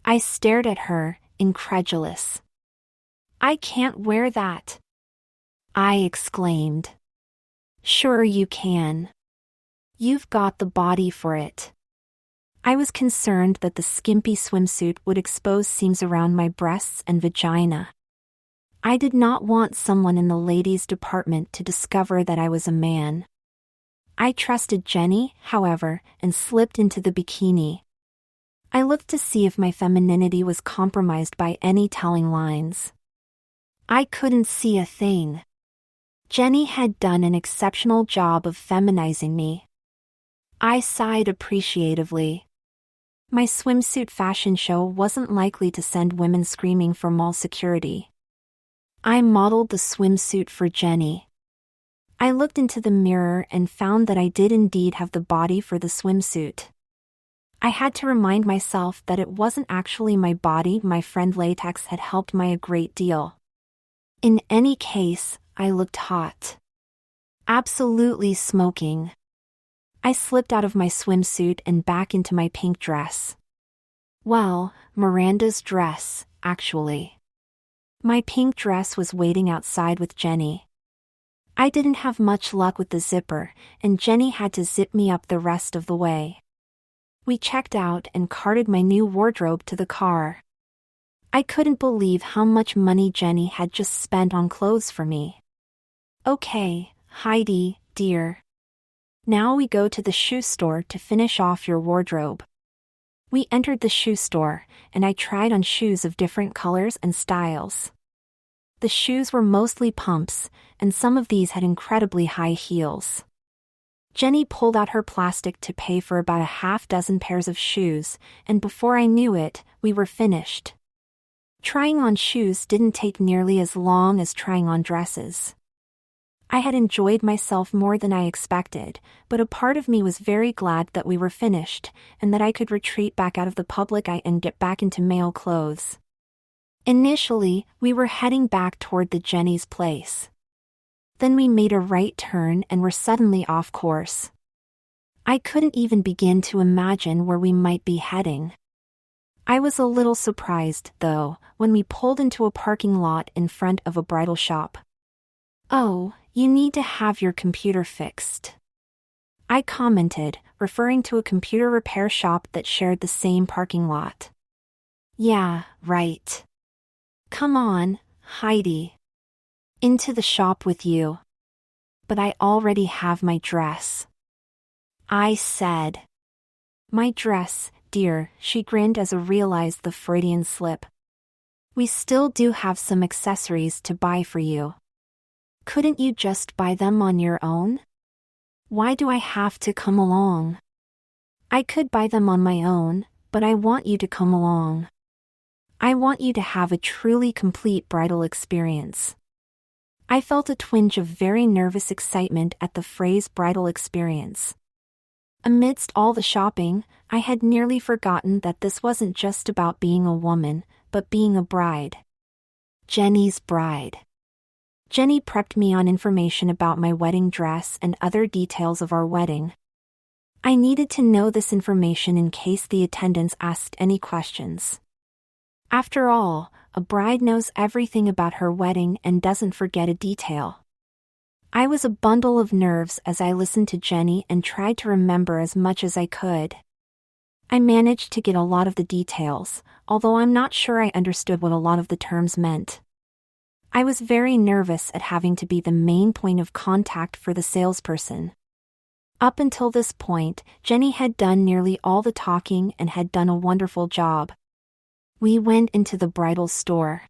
I stared at her, incredulous. "I can't wear that," I exclaimed. "Sure you can. You've got the body for it." I was concerned that the skimpy swimsuit would expose seams around my breasts and vagina. I did not want someone in the ladies' department to discover that I was a man. I trusted Jenny, however, and slipped into the bikini. I looked to see if my femininity was compromised by any telling lines. I couldn't see a thing. Jenny had done an exceptional job of feminizing me. I sighed appreciatively. My swimsuit fashion show wasn't likely to send women screaming for mall security. I modeled the swimsuit for Jenny. I looked into the mirror and found that I did indeed have the body for the swimsuit. I had to remind myself that it wasn't actually my body. My friend Latex had helped me a great deal. In any case, I looked hot. Absolutely smoking. I slipped out of my swimsuit and back into my pink dress. Well, Miranda's dress, actually. My pink dress was waiting outside with Jenny. I didn't have much luck with the zipper, and Jenny had to zip me up the rest of the way. We checked out and carted my new wardrobe to the car. I couldn't believe how much money Jenny had just spent on clothes for me. "Okay, Heidi, dear. Now we go to the shoe store to finish off your wardrobe." We entered the shoe store, and I tried on shoes of different colors and styles. The shoes were mostly pumps, and some of these had incredibly high heels. Jenny pulled out her plastic to pay for about a half-dozen pairs of shoes, and before I knew it, we were finished. Trying on shoes didn't take nearly as long as trying on dresses. I had enjoyed myself more than I expected, but a part of me was very glad that we were finished, and that I could retreat back out of the public eye and get back into male clothes. Initially, we were heading back toward the Jenny's place. Then we made a right turn and were suddenly off course. I couldn't even begin to imagine where we might be heading. I was a little surprised, though, when we pulled into a parking lot in front of a bridal shop. "Oh, you need to have your computer fixed," I commented, referring to a computer repair shop that shared the same parking lot. "Yeah, right. Come on, Heidi. Into the shop with you." "But I already have my dress," I said. "My dress, dear," she grinned as I realized the Freudian slip. "We still do have some accessories to buy for you. Couldn't you just buy them on your own? Why do I have to come along?" "I could buy them on my own, but I want you to come along. I want you to have a truly complete bridal experience." I felt a twinge of very nervous excitement at the phrase bridal experience. Amidst all the shopping, I had nearly forgotten that this wasn't just about being a woman, but being a bride. Jenny's bride. Jenny prepped me on information about my wedding dress and other details of our wedding. I needed to know this information in case the attendants asked any questions. After all, a bride knows everything about her wedding and doesn't forget a detail. I was a bundle of nerves as I listened to Jenny and tried to remember as much as I could. I managed to get a lot of the details, although I'm not sure I understood what a lot of the terms meant. I was very nervous at having to be the main point of contact for the salesperson. Up until this point, Jenny had done nearly all the talking and had done a wonderful job. We went into the bridal store.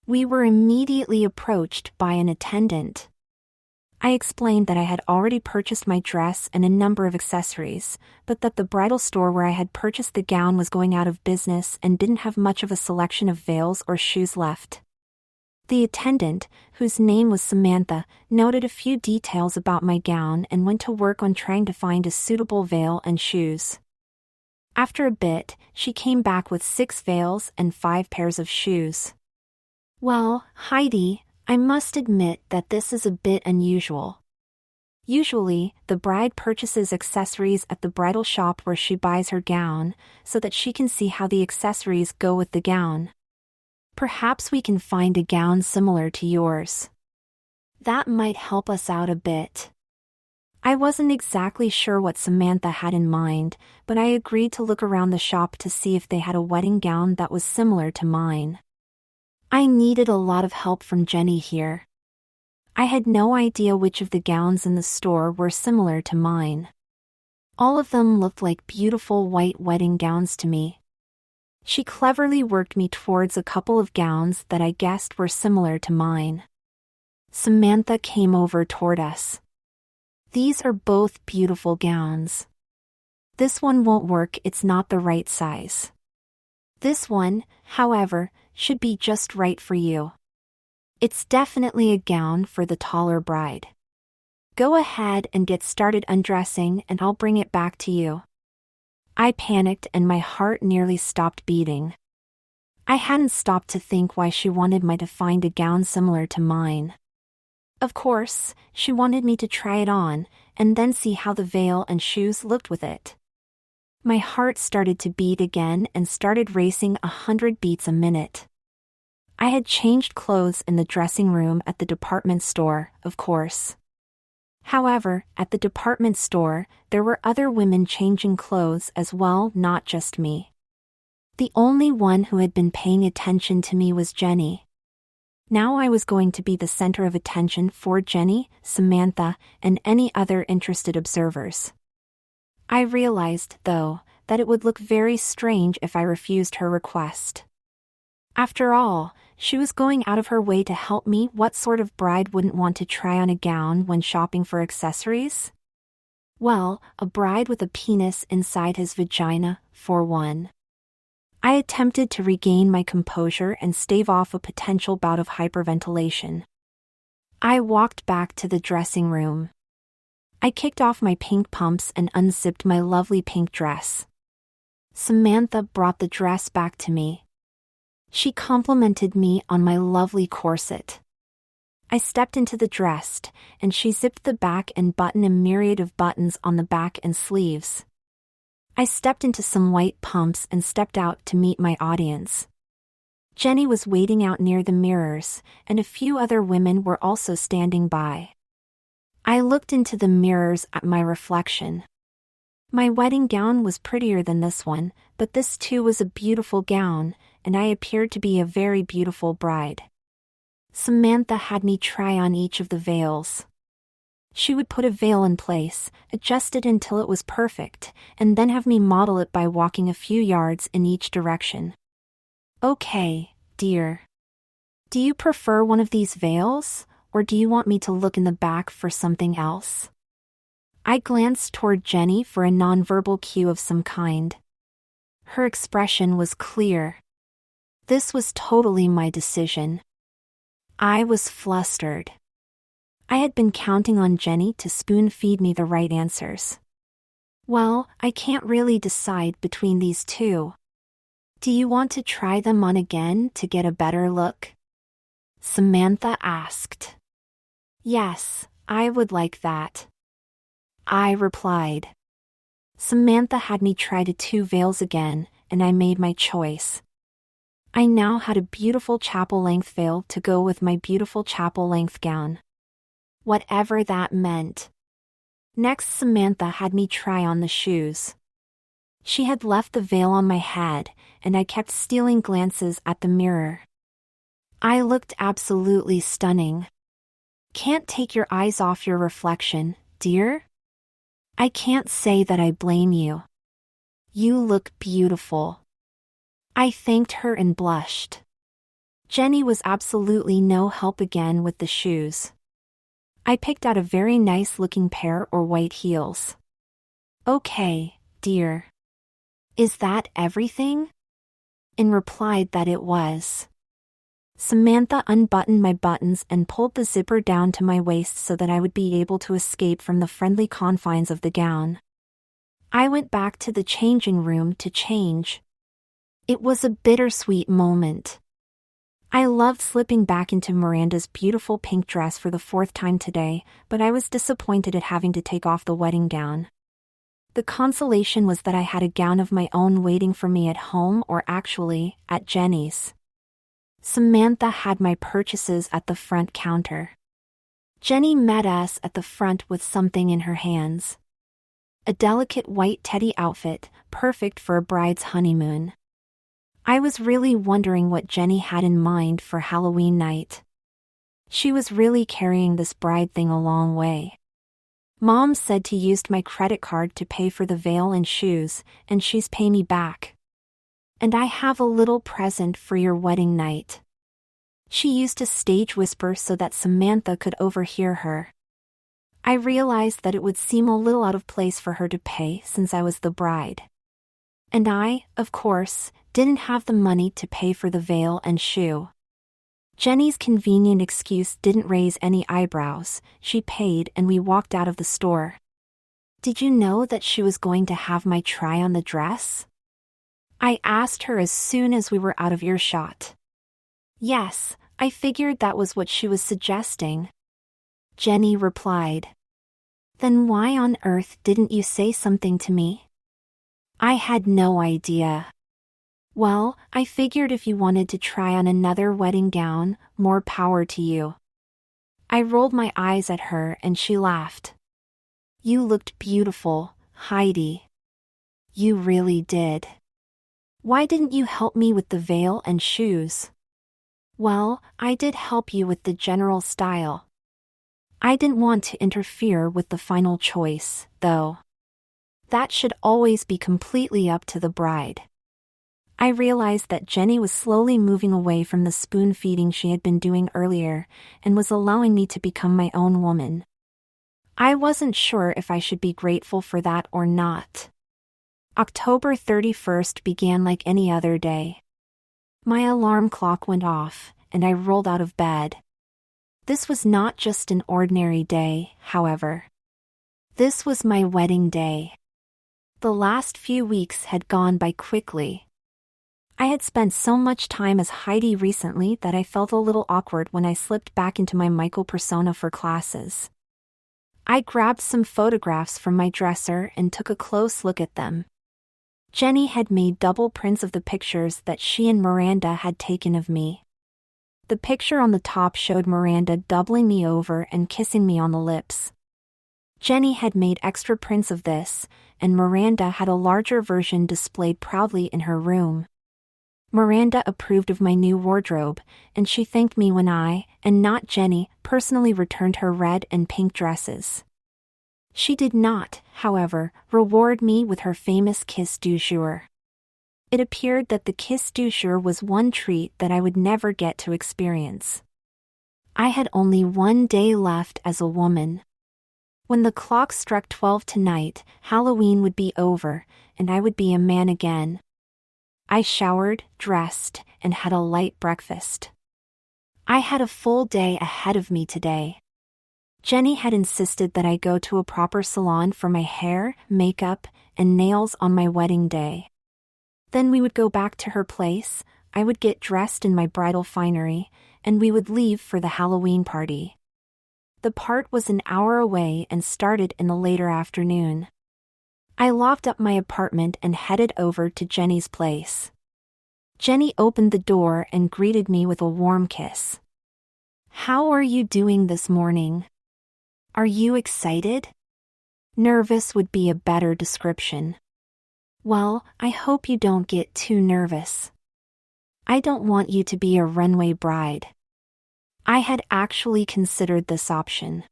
We were immediately approached by an attendant. I explained that I had already purchased my dress and a number of accessories, but that the bridal store where I had purchased the gown was going out of business and didn't have much of a selection of veils or shoes left. The attendant, whose name was Samantha, noted a few details about my gown and went to work on trying to find a suitable veil and shoes. After a bit, she came back with 6 veils and 5 pairs of shoes. "Well, Heidi, I must admit that this is a bit unusual. Usually, the bride purchases accessories at the bridal shop where she buys her gown, so that she can see how the accessories go with the gown. Perhaps we can find a gown similar to yours. That might help us out a bit." I wasn't exactly sure what Samantha had in mind, but I agreed to look around the shop to see if they had a wedding gown that was similar to mine. I needed a lot of help from Jenny here. I had no idea which of the gowns in the store were similar to mine. All of them looked like beautiful white wedding gowns to me. She cleverly worked me towards a couple of gowns that I guessed were similar to mine. Samantha came over toward us. "These are both beautiful gowns. This one won't work, it's not the right size. This one, however, should be just right for you. It's definitely a gown for the taller bride. Go ahead and get started undressing and I'll bring it back to you." I panicked and my heart nearly stopped beating. I hadn't stopped to think why she wanted me to find a gown similar to mine. Of course, she wanted me to try it on, and then see how the veil and shoes looked with it. My heart started to beat again and started racing 100 beats a minute. I had changed clothes in the dressing room at the department store, of course. However, at the department store, there were other women changing clothes as well, not just me. The only one who had been paying attention to me was Jenny. Now I was going to be the center of attention for Jenny, Samantha, and any other interested observers. I realized, though, that it would look very strange if I refused her request. After all, she was going out of her way to help me. What sort of bride wouldn't want to try on a gown when shopping for accessories? Well, a bride with a penis inside his vagina, for one. I attempted to regain my composure and stave off a potential bout of hyperventilation. I walked back to the dressing room. I kicked off my pink pumps and unzipped my lovely pink dress. Samantha brought the dress back to me. She complimented me on my lovely corset. I stepped into the dress, and she zipped the back and buttoned a myriad of buttons on the back and sleeves. I stepped into some white pumps and stepped out to meet my audience. Jenny was waiting out near the mirrors, and a few other women were also standing by. I looked into the mirrors at my reflection. My wedding gown was prettier than this one, but this too was a beautiful gown, and I appeared to be a very beautiful bride. Samantha had me try on each of the veils. She would put a veil in place, adjust it until it was perfect, and then have me model it by walking a few yards in each direction. Okay, dear. Do you prefer one of these veils, or do you want me to look in the back for something else? I glanced toward Jenny for a nonverbal cue of some kind. Her expression was clear. This was totally my decision. I was flustered. I had been counting on Jenny to spoon-feed me the right answers. Well, I can't really decide between these two. Do you want to try them on again to get a better look? Samantha asked. Yes, I would like that. I replied. Samantha had me try the two veils again, and I made my choice. I now had a beautiful chapel-length veil to go with my beautiful chapel-length gown. Whatever that meant. Next, Samantha had me try on the shoes. She had left the veil on my head, and I kept stealing glances at the mirror. I looked absolutely stunning. Can't take your eyes off your reflection, dear? I can't say that I blame you. You look beautiful. I thanked her and blushed. Jenny was absolutely no help again with the shoes. I picked out a very nice-looking pair or white heels. Okay, dear. Is that everything? And replied that it was. Samantha unbuttoned my buttons and pulled the zipper down to my waist so that I would be able to escape from the friendly confines of the gown. I went back to the changing room to change. It was a bittersweet moment. I loved slipping back into Miranda's beautiful pink dress for the fourth time today, but I was disappointed at having to take off the wedding gown. The consolation was that I had a gown of my own waiting for me at home, or actually, at Jenny's. Samantha had my purchases at the front counter. Jenny met us at the front with something in her hands. A delicate white teddy outfit, perfect for a bride's honeymoon. I was really wondering what Jenny had in mind for Halloween night. She was really carrying this bride thing a long way. Mom said to use my credit card to pay for the veil and shoes, and she's pay me back. And I have a little present for your wedding night. She used a stage whisper so that Samantha could overhear her. I realized that it would seem a little out of place for her to pay since I was the bride. And I, of course, didn't have the money to pay for the veil and shoe. Jenny's convenient excuse didn't raise any eyebrows. She paid and we walked out of the store. Did you know that she was going to have my try on the dress? I asked her as soon as we were out of earshot. Yes, I figured that was what she was suggesting. Jenny replied. Then why on earth didn't you say something to me? I had no idea. Well, I figured if you wanted to try on another wedding gown, more power to you. I rolled my eyes at her and she laughed. You looked beautiful, Heidi. You really did. Why didn't you help me with the veil and shoes? Well, I did help you with the general style. I didn't want to interfere with the final choice, though. That should always be completely up to the bride. I realized that Jenny was slowly moving away from the spoon-feeding she had been doing earlier, and was allowing me to become my own woman. I wasn't sure if I should be grateful for that or not. October 31st began like any other day. My alarm clock went off, and I rolled out of bed. This was not just an ordinary day, however. This was my wedding day. The last few weeks had gone by quickly. I had spent so much time as Heidi recently that I felt a little awkward when I slipped back into my Michael persona for classes. I grabbed some photographs from my dresser and took a close look at them. Jenny had made double prints of the pictures that she and Miranda had taken of me. The picture on the top showed Miranda doubling me over and kissing me on the lips. Jenny had made extra prints of this, and Miranda had a larger version displayed proudly in her room. Miranda approved of my new wardrobe, and she thanked me when I, and not Jenny, personally returned her red and pink dresses. She did not, however, reward me with her famous kiss du jour. It appeared that the kiss du jour was one treat that I would never get to experience. I had only one day left as a woman. When the clock struck 12 tonight, Halloween would be over, and I would be a man again. I showered, dressed, and had a light breakfast. I had a full day ahead of me today. Jenny had insisted that I go to a proper salon for my hair, makeup, and nails on my wedding day. Then we would go back to her place, I would get dressed in my bridal finery, and we would leave for the Halloween party. The part was an hour away and started in the later afternoon. I locked up my apartment and headed over to Jenny's place. Jenny opened the door and greeted me with a warm kiss. "How are you doing this morning? Are you excited?" Nervous would be a better description. "Well, I hope you don't get too nervous. I don't want you to be a runway bride." I had actually considered this option.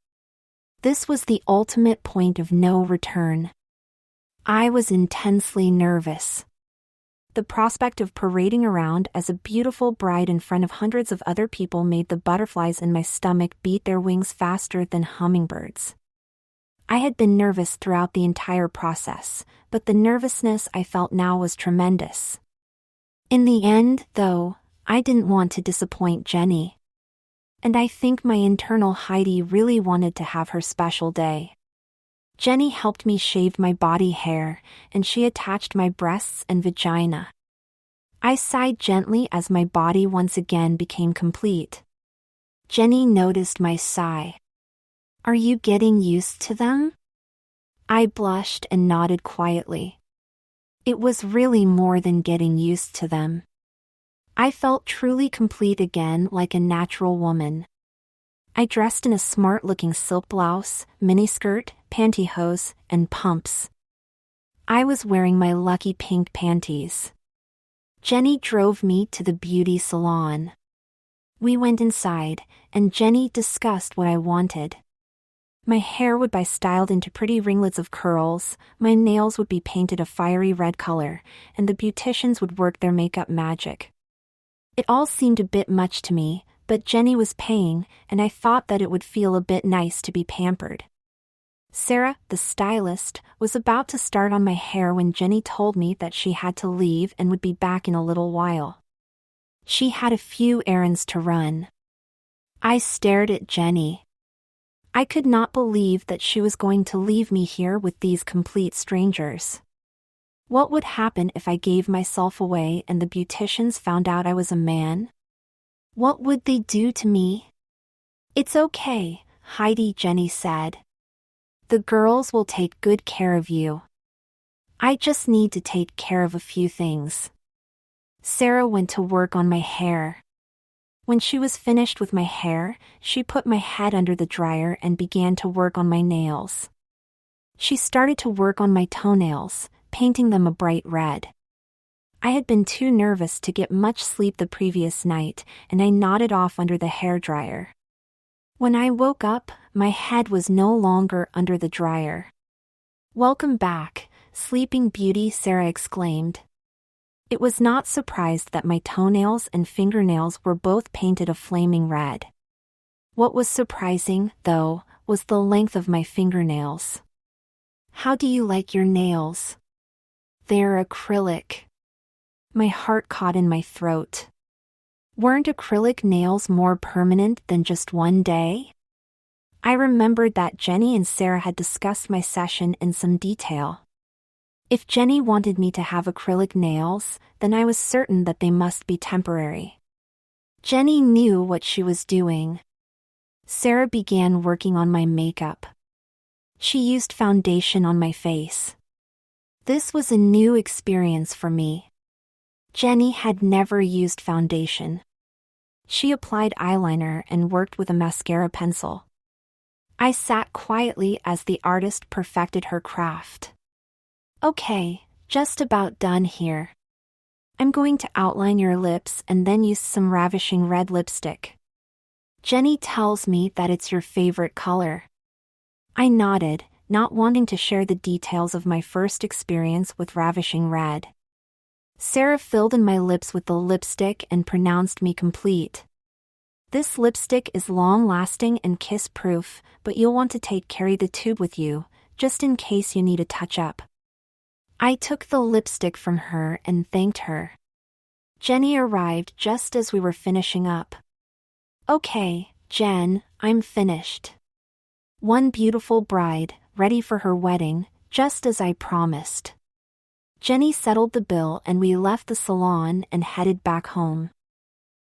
This was the ultimate point of no return. I was intensely nervous. The prospect of parading around as a beautiful bride in front of hundreds of other people made the butterflies in my stomach beat their wings faster than hummingbirds. I had been nervous throughout the entire process, but the nervousness I felt now was tremendous. In the end, though, I didn't want to disappoint Jenny. And I think my internal Heidi really wanted to have her special day. Jenny helped me shave my body hair, and she attached my breasts and vagina. I sighed gently as my body once again became complete. Jenny noticed my sigh. "Are you getting used to them?" I blushed and nodded quietly. It was really more than getting used to them. I felt truly complete again, like a natural woman. I dressed in a smart-looking silk blouse, miniskirt, pantyhose, and pumps. I was wearing my lucky pink panties. Jenny drove me to the beauty salon. We went inside, and Jenny discussed what I wanted. My hair would be styled into pretty ringlets of curls, my nails would be painted a fiery red color, and the beauticians would work their makeup magic. It all seemed a bit much to me, but Jenny was paying, and I thought that it would feel a bit nice to be pampered. Sarah, the stylist, was about to start on my hair when Jenny told me that she had to leave and would be back in a little while. She had a few errands to run. I stared at Jenny. I could not believe that she was going to leave me here with these complete strangers. What would happen if I gave myself away and the beauticians found out I was a man? What would they do to me? "It's okay, Heidi," Jenny said. "The girls will take good care of you. I just need to take care of a few things." Sarah went to work on my hair. When she was finished with my hair, she put my head under the dryer and began to work on my nails. She started to work on my toenails, painting them a bright red. I had been too nervous to get much sleep the previous night, and I nodded off under the hairdryer. When I woke up, my head was no longer under the dryer. "Welcome back, Sleeping Beauty," Sarah exclaimed. It was not surprised that my toenails and fingernails were both painted a flaming red. What was surprising, though, was the length of my fingernails. "How do you like your nails?" "They're acrylic." My heart caught in my throat. Weren't acrylic nails more permanent than just one day? I remembered that Jenny and Sarah had discussed my session in some detail. If Jenny wanted me to have acrylic nails, then I was certain that they must be temporary. Jenny knew what she was doing. Sarah began working on my makeup. She used foundation on my face. This was a new experience for me. Jenny had never used foundation. She applied eyeliner and worked with a mascara pencil. I sat quietly as the artist perfected her craft. Okay, just about done here. I'm going to outline your lips and then use some ravishing red lipstick. Jenny tells me that it's your favorite color. I nodded, not wanting to share the details of my first experience with ravishing red. Sarah filled in my lips with the lipstick and pronounced me complete. This lipstick is long-lasting and kiss-proof, but you'll want to carry the tube with you, just in case you need a touch-up. I took the lipstick from her and thanked her. Jenny arrived just as we were finishing up. Okay, Jen, I'm finished. One beautiful bride, ready for her wedding, just as I promised. Jenny settled the bill and we left the salon and headed back home.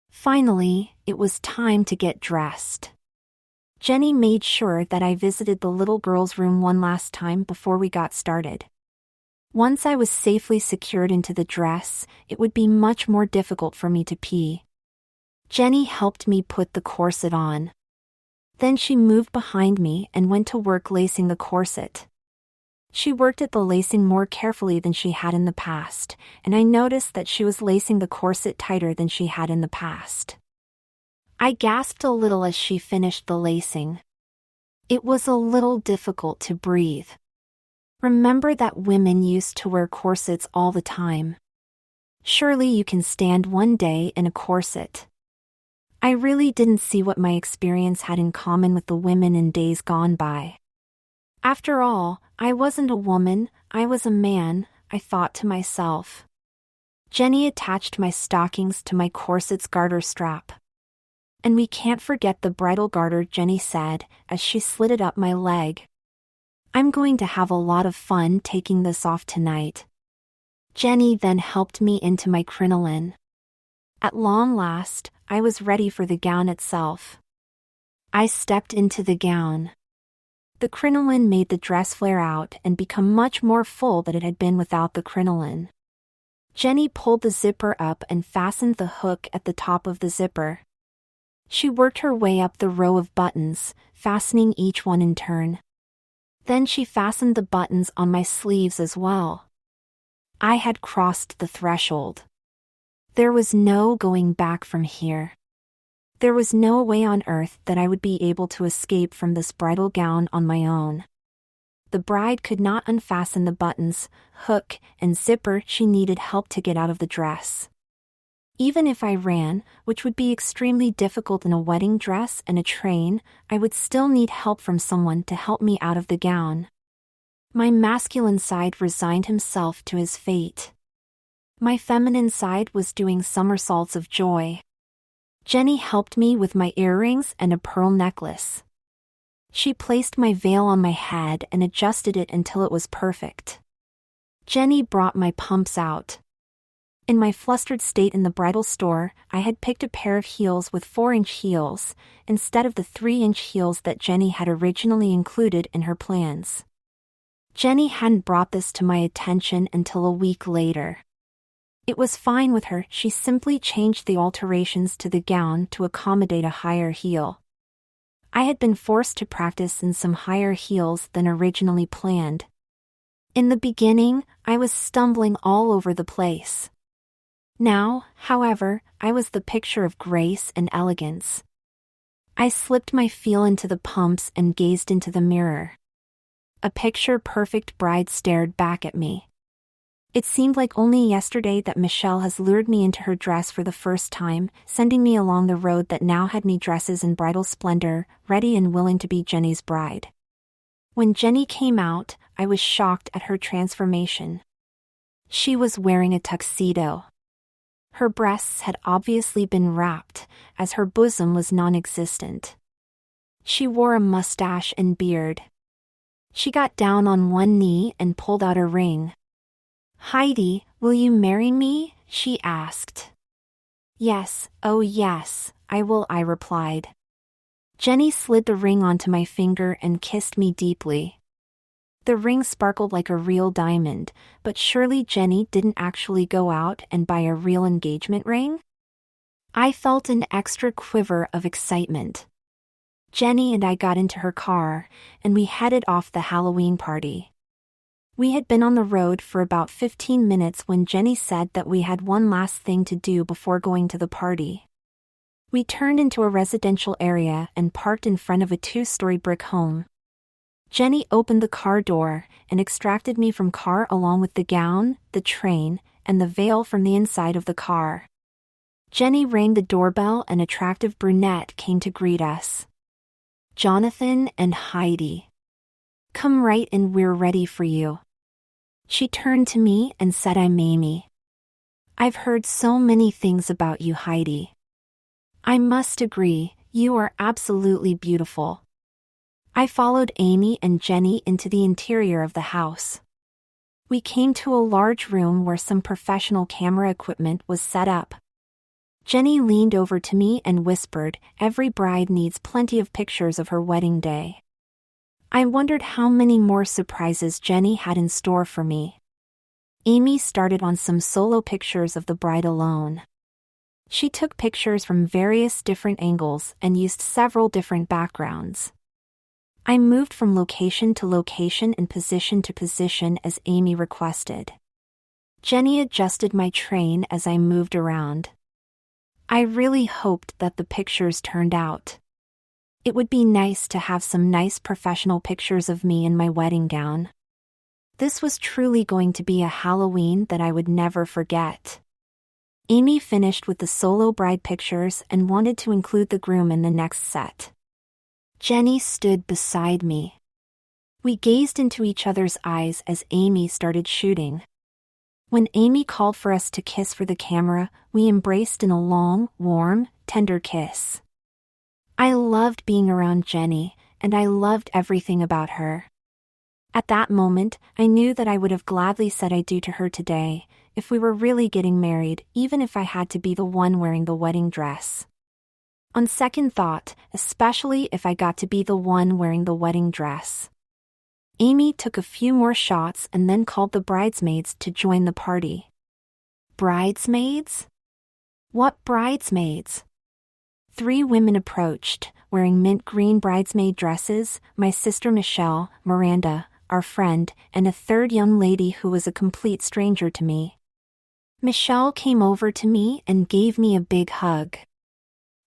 Finally, it was time to get dressed. Jenny made sure that I visited the little girl's room one last time before we got started. Once I was safely secured into the dress, it would be much more difficult for me to pee. Jenny helped me put the corset on. Then she moved behind me and went to work lacing the corset. She worked at the lacing more carefully than she had in the past, and I noticed that she was lacing the corset tighter than she had in the past. I gasped a little as she finished the lacing. It was a little difficult to breathe. Remember that women used to wear corsets all the time. Surely you can stand one day in a corset. I really didn't see what my experience had in common with the women in days gone by. After all, I wasn't a woman, I was a man, I thought to myself. Jenny attached my stockings to my corset's garter strap. And we can't forget the bridal garter, Jenny said, as she slid it up my leg. I'm going to have a lot of fun taking this off tonight. Jenny then helped me into my crinoline. At long last, I was ready for the gown itself. I stepped into the gown. The crinoline made the dress flare out and become much more full than it had been without the crinoline. Jenny pulled the zipper up and fastened the hook at the top of the zipper. She worked her way up the row of buttons, fastening each one in turn. Then she fastened the buttons on my sleeves as well. I had crossed the threshold. There was no going back from here. There was no way on earth that I would be able to escape from this bridal gown on my own. The bride could not unfasten the buttons, hook, and zipper. She needed help to get out of the dress. Even if I ran, which would be extremely difficult in a wedding dress and a train, I would still need help from someone to help me out of the gown. My masculine side resigned himself to his fate. My feminine side was doing somersaults of joy. Jenny helped me with my earrings and a pearl necklace. She placed my veil on my head and adjusted it until it was perfect. Jenny brought my pumps out. In my flustered state in the bridal store, I had picked a pair of heels with 4-inch heels, instead of the 3-inch heels that Jenny had originally included in her plans. Jenny hadn't brought this to my attention until a week later. It was fine with her, she simply changed the alterations to the gown to accommodate a higher heel. I had been forced to practice in some higher heels than originally planned. In the beginning, I was stumbling all over the place. Now, however, I was the picture of grace and elegance. I slipped my heel into the pumps and gazed into the mirror. A picture-perfect bride stared back at me. It seemed like only yesterday that Michelle has lured me into her dress for the first time, sending me along the road that now had me dresses in bridal splendor, ready and willing to be Jenny's bride. When Jenny came out, I was shocked at her transformation. She was wearing a tuxedo. Her breasts had obviously been wrapped, as her bosom was non-existent. She wore a mustache and beard. She got down on one knee and pulled out a ring. Heidi, will you marry me? She asked. Yes, oh yes, I will, I replied. Jenny slid the ring onto my finger and kissed me deeply. The ring sparkled like a real diamond, but surely Jenny didn't actually go out and buy a real engagement ring? I felt an extra quiver of excitement. Jenny and I got into her car, and we headed off the Halloween party. We had been on the road for about 15 minutes when Jenny said that we had one last thing to do before going to the party. We turned into a residential area and parked in front of a 2-story brick home. Jenny opened the car door and extracted me from car along with the gown, the train, and the veil from the inside of the car. Jenny rang the doorbell and an attractive brunette came to greet us. Jonathan and Heidi. Come right in, we're ready for you. She turned to me and said, I'm Amy. I've heard so many things about you, Heidi. I must agree, you are absolutely beautiful. I followed Amy and Jenny into the interior of the house. We came to a large room where some professional camera equipment was set up. Jenny leaned over to me and whispered, every bride needs plenty of pictures of her wedding day. I wondered how many more surprises Jenny had in store for me. Amy started on some solo pictures of the bride alone. She took pictures from various different angles and used several different backgrounds. I moved from location to location and position to position as Amy requested. Jenny adjusted my train as I moved around. I really hoped that the pictures turned out. It would be nice to have some nice professional pictures of me in my wedding gown. This was truly going to be a Halloween that I would never forget. Amy finished with the solo bride pictures and wanted to include the groom in the next set. Jenny stood beside me. We gazed into each other's eyes as Amy started shooting. When Amy called for us to kiss for the camera, we embraced in a long, warm, tender kiss. I loved being around Jenny, and I loved everything about her. At that moment, I knew that I would have gladly said I do to her today, if we were really getting married, even if I had to be the one wearing the wedding dress. On second thought, especially if I got to be the one wearing the wedding dress. Amy took a few more shots and then called the bridesmaids to join the party. Bridesmaids? What bridesmaids? 3 women approached, wearing mint green bridesmaid dresses, my sister Michelle, Miranda, our friend, and a third young lady who was a complete stranger to me. Michelle came over to me and gave me a big hug.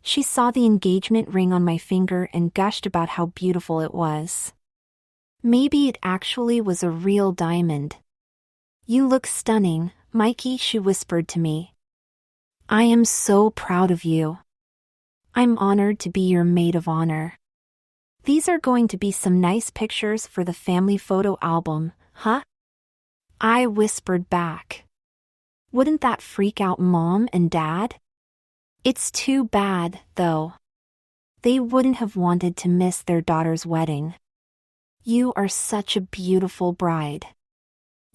She saw the engagement ring on my finger and gushed about how beautiful it was. Maybe it actually was a real diamond. You look stunning, Mikey, she whispered to me. I am so proud of you. I'm honored to be your maid of honor. These are going to be some nice pictures for the family photo album, huh? I whispered back. Wouldn't that freak out Mom and Dad? It's too bad, though. They wouldn't have wanted to miss their daughter's wedding. You are such a beautiful bride.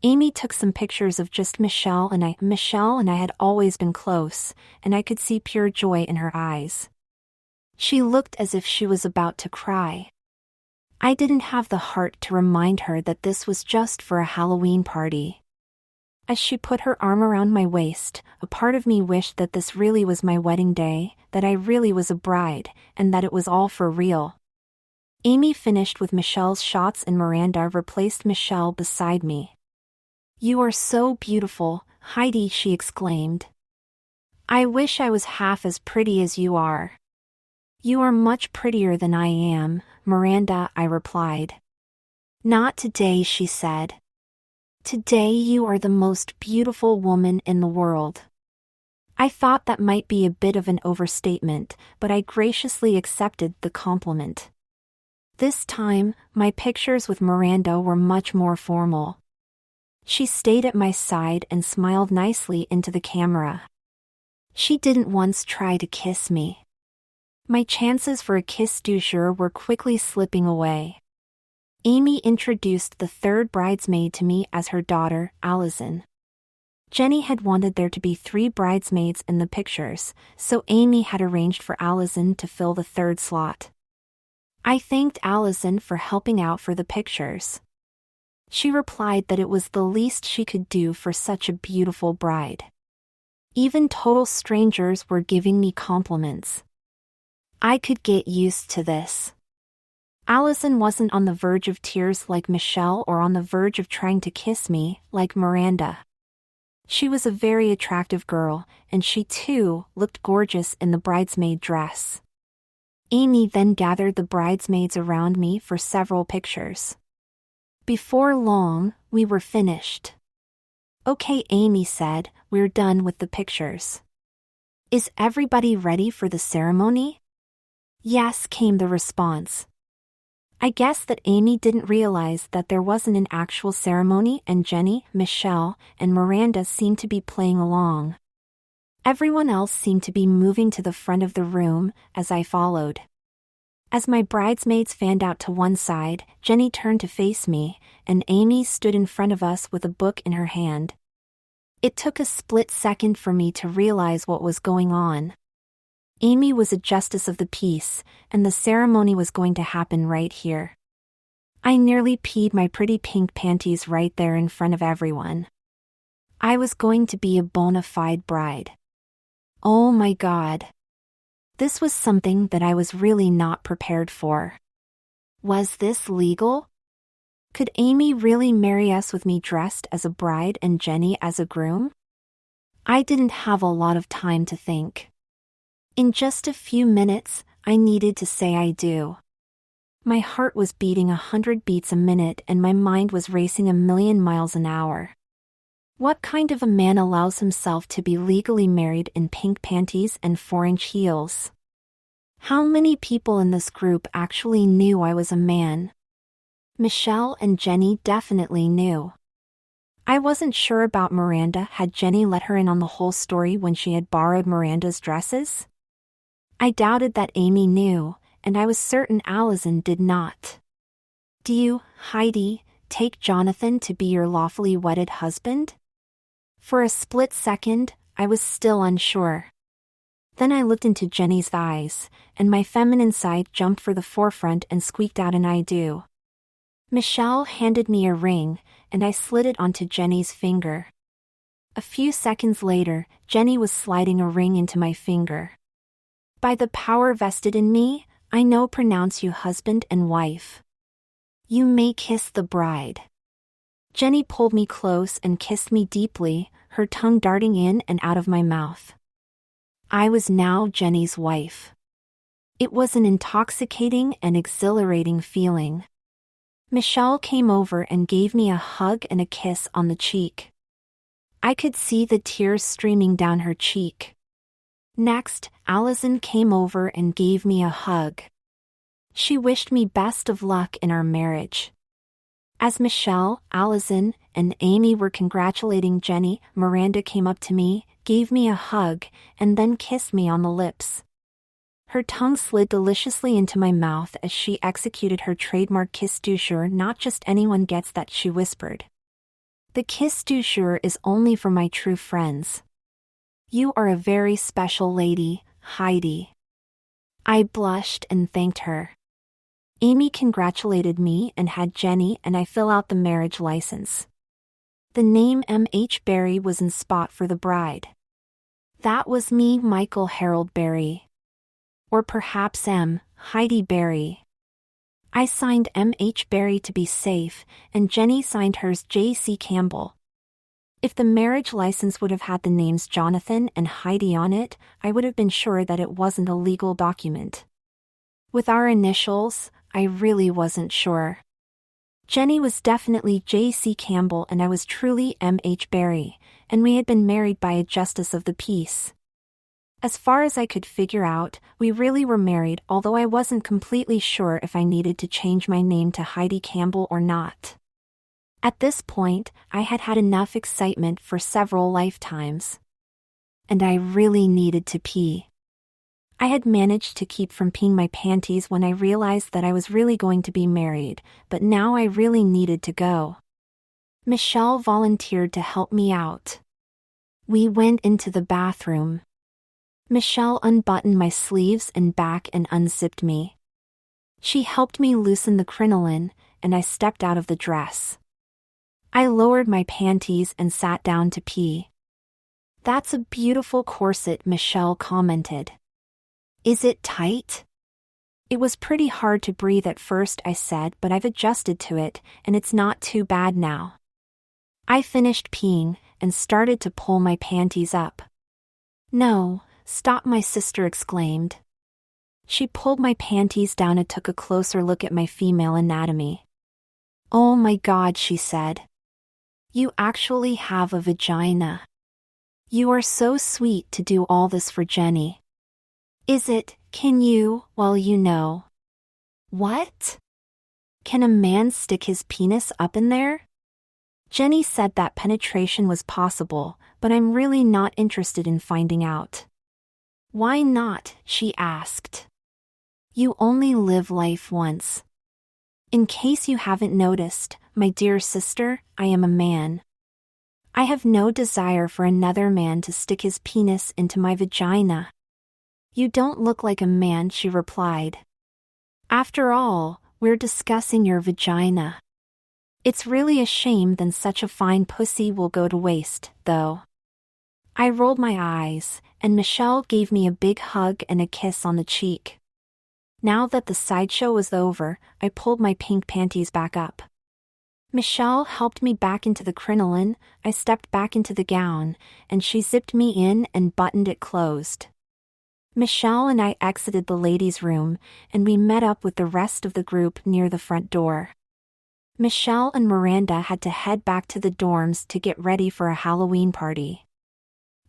Amy took some pictures of just Michelle and I. Michelle and I had always been close, and I could see pure joy in her eyes. She looked as if she was about to cry. I didn't have the heart to remind her that this was just for a Halloween party. As she put her arm around my waist, a part of me wished that this really was my wedding day, that I really was a bride, and that it was all for real. Amy finished with Michelle's shots and Miranda replaced Michelle beside me. You are so beautiful, Heidi, she exclaimed. I wish I was half as pretty as you are. You are much prettier than I am, Miranda, I replied. Not today, she said. Today you are the most beautiful woman in the world. I thought that might be a bit of an overstatement, but I graciously accepted the compliment. This time, my pictures with Miranda were much more formal. She stayed at my side and smiled nicely into the camera. She didn't once try to kiss me. My chances for a kiss du jour were quickly slipping away. Amy introduced the third bridesmaid to me as her daughter, Allison. Jenny had wanted there to be 3 bridesmaids in the pictures, so Amy had arranged for Allison to fill the 3rd slot. I thanked Allison for helping out for the pictures. She replied that it was the least she could do for such a beautiful bride. Even total strangers were giving me compliments. I could get used to this. Allison wasn't on the verge of tears like Michelle or on the verge of trying to kiss me like Miranda. She was a very attractive girl, and she too looked gorgeous in the bridesmaid dress. Amy then gathered the bridesmaids around me for several pictures. Before long, we were finished. Okay, Amy said, we're done with the pictures. Is everybody ready for the ceremony? Yes, came the response. I guess that Amy didn't realize that there wasn't an actual ceremony and Jenny, Michelle, and Miranda seemed to be playing along. Everyone else seemed to be moving to the front of the room as I followed. As my bridesmaids fanned out to one side, Jenny turned to face me, and Amy stood in front of us with a book in her hand. It took a split second for me to realize what was going on. Amy was a justice of the peace, and the ceremony was going to happen right here. I nearly peed my pretty pink panties right there in front of everyone. I was going to be a bona fide bride. Oh my God. This was something that I was really not prepared for. Was this legal? Could Amy really marry us with me dressed as a bride and Jenny as a groom? I didn't have a lot of time to think. In just a few minutes, I needed to say I do. My heart was beating 100 beats a minute and my mind was racing 1,000,000 miles an hour. What kind of a man allows himself to be legally married in pink panties and 4-inch heels? How many people in this group actually knew I was a man? Michelle and Jenny definitely knew. I wasn't sure about Miranda. Had Jenny let her in on the whole story when she had borrowed Miranda's dresses? I doubted that Amy knew, and I was certain Allison did not. Do you, Heidi, take Jonathan to be your lawfully wedded husband? For a split second, I was still unsure. Then I looked into Jenny's eyes, and my feminine side jumped for the forefront and squeaked out an I do. Michelle handed me a ring, and I slid it onto Jenny's finger. A few seconds later, Jenny was sliding a ring into my finger. By the power vested in me, I now pronounce you husband and wife. You may kiss the bride. Jenny pulled me close and kissed me deeply, her tongue darting in and out of my mouth. I was now Jenny's wife. It was an intoxicating and exhilarating feeling. Michelle came over and gave me a hug and a kiss on the cheek. I could see the tears streaming down her cheek. Next, Allison came over and gave me a hug. She wished me best of luck in our marriage. As Michelle, Allison, and Amy were congratulating Jenny, Miranda came up to me, gave me a hug, and then kissed me on the lips. Her tongue slid deliciously into my mouth as she executed her trademark kiss du jour. Not just anyone gets that, she whispered. The kiss du jour is only for my true friends. You are a very special lady, Heidi. I blushed and thanked her. Amy congratulated me and had Jenny and I fill out the marriage license. The name M.H. Barry was in spot for the bride. That was me, Michael Harold Barry. Or perhaps M. Heidi Barry. I signed M.H. Barry to be safe, and Jenny signed hers J.C. Campbell. If the marriage license would have had the names Jonathan and Heidi on it, I would have been sure that it wasn't a legal document. With our initials, I really wasn't sure. Jenny was definitely J.C. Campbell and I was truly M.H. Barry, and we had been married by a justice of the peace. As far as I could figure out, we really were married, although I wasn't completely sure if I needed to change my name to Heidi Campbell or not. At this point, I had had enough excitement for several lifetimes. And I really needed to pee. I had managed to keep from peeing my panties when I realized that I was really going to be married, but now I really needed to go. Michelle volunteered to help me out. We went into the bathroom. Michelle unbuttoned my sleeves and back and unzipped me. She helped me loosen the crinoline, and I stepped out of the dress. I lowered my panties and sat down to pee. "That's a beautiful corset," Michelle commented. "Is it tight?" "It was pretty hard to breathe at first," I said, "but I've adjusted to it, and it's not too bad now." I finished peeing and started to pull my panties up. "No, stop," my sister exclaimed. She pulled my panties down and took a closer look at my female anatomy. "Oh my God," she said. "You actually have a vagina. You are so sweet to do all this for Jenny." "Is it? Can you? Well, you know." "What? Can a man stick his penis up in there?" Jenny said that penetration was possible, but I'm really not interested in finding out. "Why not?" she asked. "You only live life once. In case you haven't noticed, my dear sister, I am a man. I have no desire for another man to stick his penis into my vagina." "You don't look like a man," she replied. "After all, we're discussing your vagina. It's really a shame that such a fine pussy will go to waste, though." I rolled my eyes, and Michelle gave me a big hug and a kiss on the cheek. Now that the sideshow was over, I pulled my pink panties back up. Michelle helped me back into the crinoline, I stepped back into the gown, and she zipped me in and buttoned it closed. Michelle and I exited the ladies' room, and we met up with the rest of the group near the front door. Michelle and Miranda had to head back to the dorms to get ready for a Halloween party.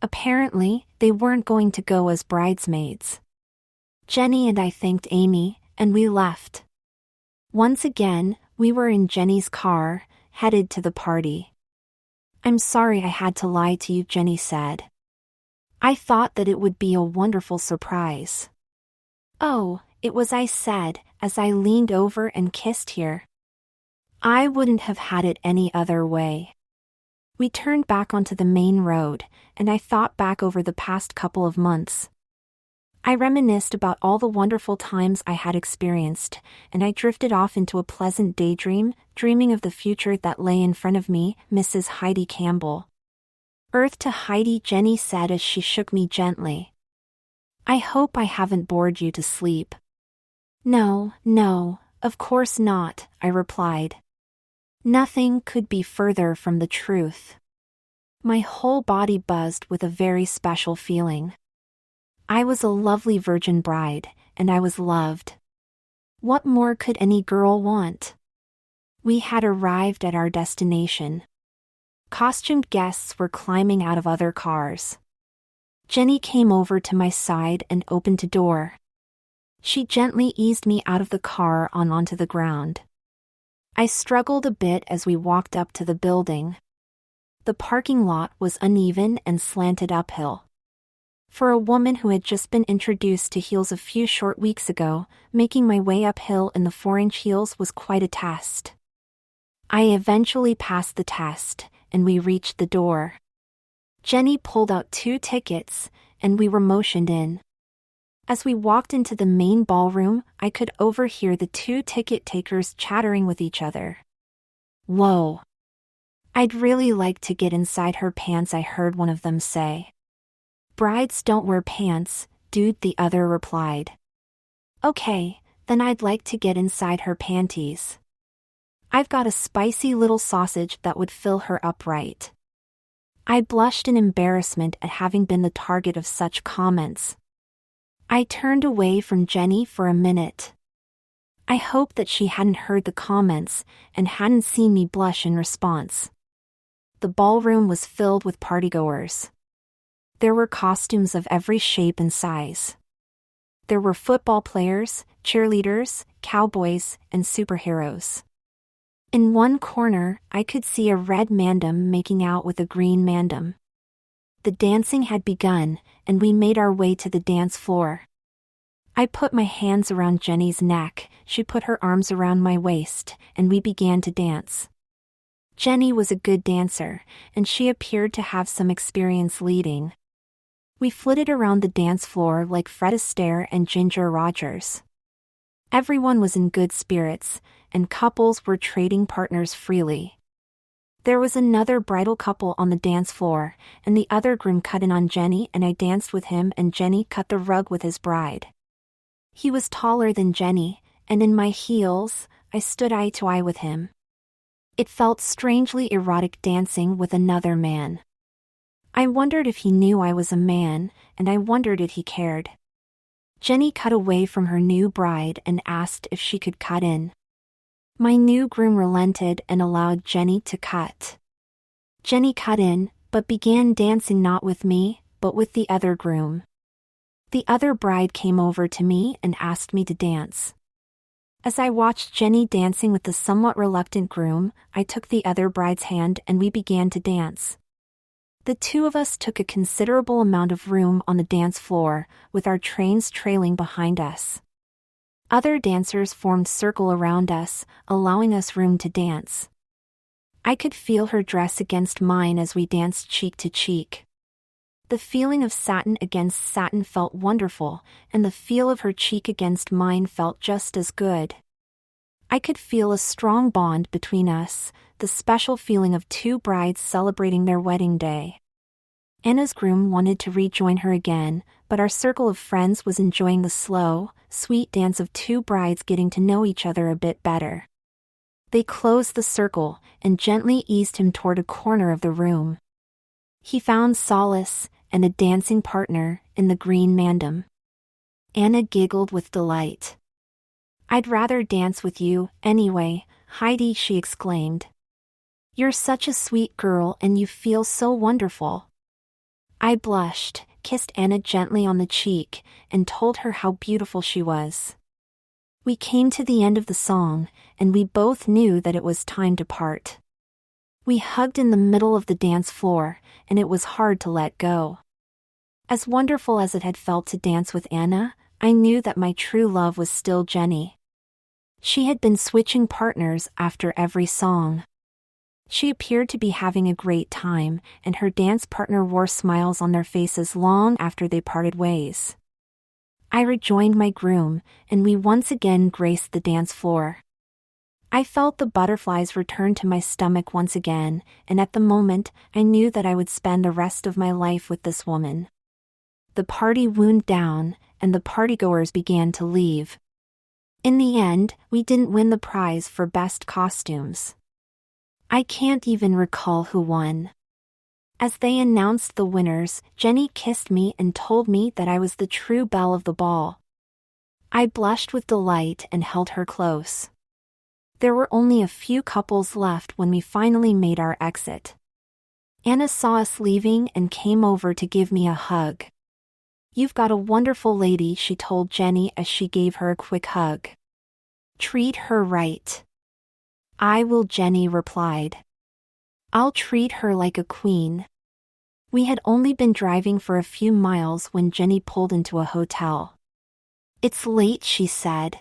Apparently, they weren't going to go as bridesmaids. Jenny and I thanked Amy, and we left. Once again, we were in Jenny's car, headed to the party. "I'm sorry I had to lie to you," Jenny said. "I thought that it would be a wonderful surprise." "Oh, it was," I said, as I leaned over and kissed her. "I wouldn't have had it any other way." We turned back onto the main road, and I thought back over the past couple of months. I reminisced about all the wonderful times I had experienced, and I drifted off into a pleasant daydream, dreaming of the future that lay in front of me, Mrs. Heidi Campbell. "Earth to Heidi," Jenny said as she shook me gently. "I hope I haven't bored you to sleep." No, of course not," I replied. Nothing could be further from the truth. My whole body buzzed with a very special feeling. I was a lovely virgin bride, and I was loved. What more could any girl want? We had arrived at our destination. Costumed guests were climbing out of other cars. Jenny came over to my side and opened the door. She gently eased me out of the car and onto the ground. I struggled a bit as we walked up to the building. The parking lot was uneven and slanted uphill. For a woman who had just been introduced to heels a few short weeks ago, making my way uphill in the 4-inch heels was quite a test. I eventually passed the test, and we reached the door. Jenny pulled out 2 tickets, and we were motioned in. As we walked into the main ballroom, I could overhear the 2 ticket takers chattering with each other. "Whoa. I'd really like to get inside her pants," I heard one of them say. "Brides don't wear pants, dude," the other replied. "Okay, then I'd like to get inside her panties. I've got a spicy little sausage that would fill her up right." I blushed in embarrassment at having been the target of such comments. I turned away from Jenny for a minute. I hoped that she hadn't heard the comments and hadn't seen me blush in response. The ballroom was filled with partygoers. There were costumes of every shape and size. There were football players, cheerleaders, cowboys, and superheroes. In one corner, I could see a red mandem making out with a green mandem. The dancing had begun, and we made our way to the dance floor. I put my hands around Jenny's neck, she put her arms around my waist, and we began to dance. Jenny was a good dancer, and she appeared to have some experience leading. We flitted around the dance floor like Fred Astaire and Ginger Rogers. Everyone was in good spirits, and couples were trading partners freely. There was another bridal couple on the dance floor, and the other groom cut in on Jenny, and I danced with him, and Jenny cut the rug with his bride. He was taller than Jenny, and in my heels, I stood eye to eye with him. It felt strangely erotic dancing with another man. I wondered if he knew I was a man, and I wondered if he cared. Jenny cut away from her new bride and asked if she could cut in. My new groom relented and allowed Jenny to cut. Jenny cut in, but began dancing not with me, but with the other groom. The other bride came over to me and asked me to dance. As I watched Jenny dancing with the somewhat reluctant groom, I took the other bride's hand and we began to dance. The two of us took a considerable amount of room on the dance floor, with our trains trailing behind us. Other dancers formed circle around us, allowing us room to dance. I could feel her dress against mine as we danced cheek to cheek. The feeling of satin against satin felt wonderful, and the feel of her cheek against mine felt just as good. I could feel a strong bond between us, the special feeling of two brides celebrating their wedding day. Anna's groom wanted to rejoin her again, but our circle of friends was enjoying the slow, sweet dance of two brides getting to know each other a bit better. They closed the circle and gently eased him toward a corner of the room. He found solace and a dancing partner in the green mandem. Anna giggled with delight. "I'd rather dance with you, anyway, Heidi," she exclaimed. "You're such a sweet girl and you feel so wonderful." I blushed, kissed Anna gently on the cheek, and told her how beautiful she was. We came to the end of the song, and we both knew that it was time to part. We hugged in the middle of the dance floor, and it was hard to let go. As wonderful as it had felt to dance with Anna, I knew that my true love was still Jenny. She had been switching partners after every song. She appeared to be having a great time, and her dance partner wore smiles on their faces long after they parted ways. I rejoined my groom, and we once again graced the dance floor. I felt the butterflies return to my stomach once again, and at the moment, I knew that I would spend the rest of my life with this woman. The party wound down, and the partygoers began to leave. In the end, we didn't win the prize for best costumes. I can't even recall who won. As they announced the winners, Jenny kissed me and told me that I was the true belle of the ball. I blushed with delight and held her close. There were only a few couples left when we finally made our exit. Anna saw us leaving and came over to give me a hug. "You've got a wonderful lady," she told Jenny as she gave her a quick hug. "Treat her right." "I will," Jenny replied. "I'll treat her like a queen." We had only been driving for a few miles when Jenny pulled into a hotel. "It's late," she said.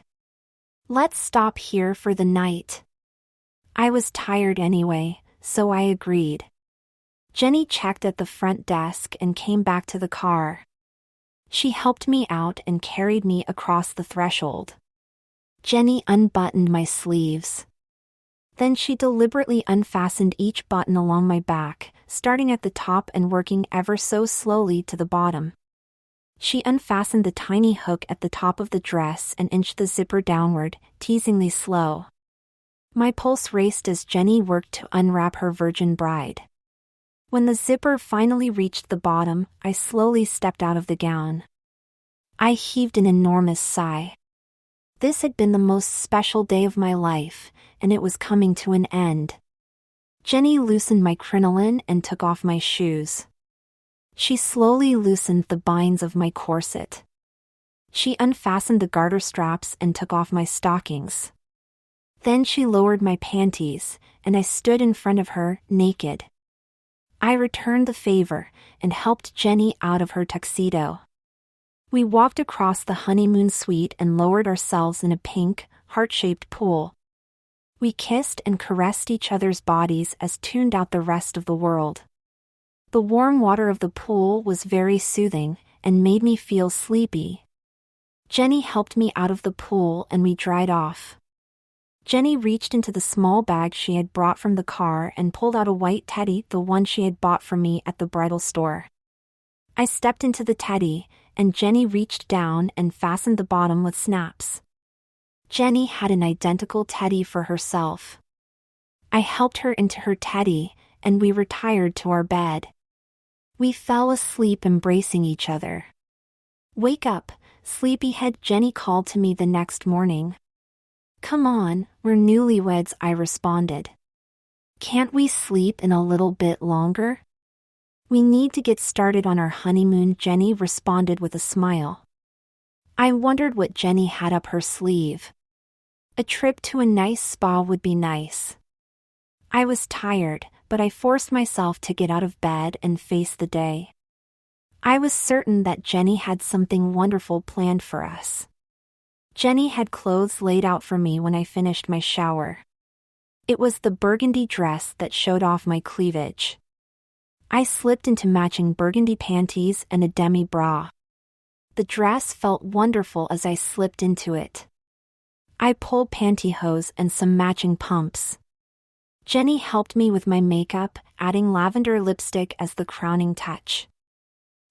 "Let's stop here for the night." I was tired anyway, so I agreed. Jenny checked at the front desk and came back to the car. She helped me out and carried me across the threshold. Jenny unbuttoned my sleeves. Then she deliberately unfastened each button along my back, starting at the top and working ever so slowly to the bottom. She unfastened the tiny hook at the top of the dress and inched the zipper downward, teasingly slow. My pulse raced as Jenny worked to unwrap her virgin bride. When the zipper finally reached the bottom, I slowly stepped out of the gown. I heaved an enormous sigh. This had been the most special day of my life, and it was coming to an end. Jenny loosened my crinoline and took off my shoes. She slowly loosened the binds of my corset. She unfastened the garter straps and took off my stockings. Then she lowered my panties, and I stood in front of her, naked. I returned the favor and helped Jenny out of her tuxedo. We walked across the honeymoon suite and lowered ourselves in a pink, heart-shaped pool. We kissed and caressed each other's bodies as tuned out the rest of the world. The warm water of the pool was very soothing and made me feel sleepy. Jenny helped me out of the pool and we dried off. Jenny reached into the small bag she had brought from the car and pulled out a white teddy, the one she had bought for me at the bridal store. I stepped into the teddy, and Jenny reached down and fastened the bottom with snaps. Jenny had an identical teddy for herself. I helped her into her teddy, and we retired to our bed. We fell asleep embracing each other. "Wake up, sleepyhead," Jenny called to me the next morning. "Come on, we're newlyweds," I responded. "Can't we sleep in a little bit longer?" "We need to get started on our honeymoon," Jenny responded with a smile. I wondered what Jenny had up her sleeve. A trip to a nice spa would be nice. I was tired, but I forced myself to get out of bed and face the day. I was certain that Jenny had something wonderful planned for us. Jenny had clothes laid out for me when I finished my shower. It was the burgundy dress that showed off my cleavage. I slipped into matching burgundy panties and a demi-bra. The dress felt wonderful as I slipped into it. I pulled pantyhose and some matching pumps. Jenny helped me with my makeup, adding lavender lipstick as the crowning touch.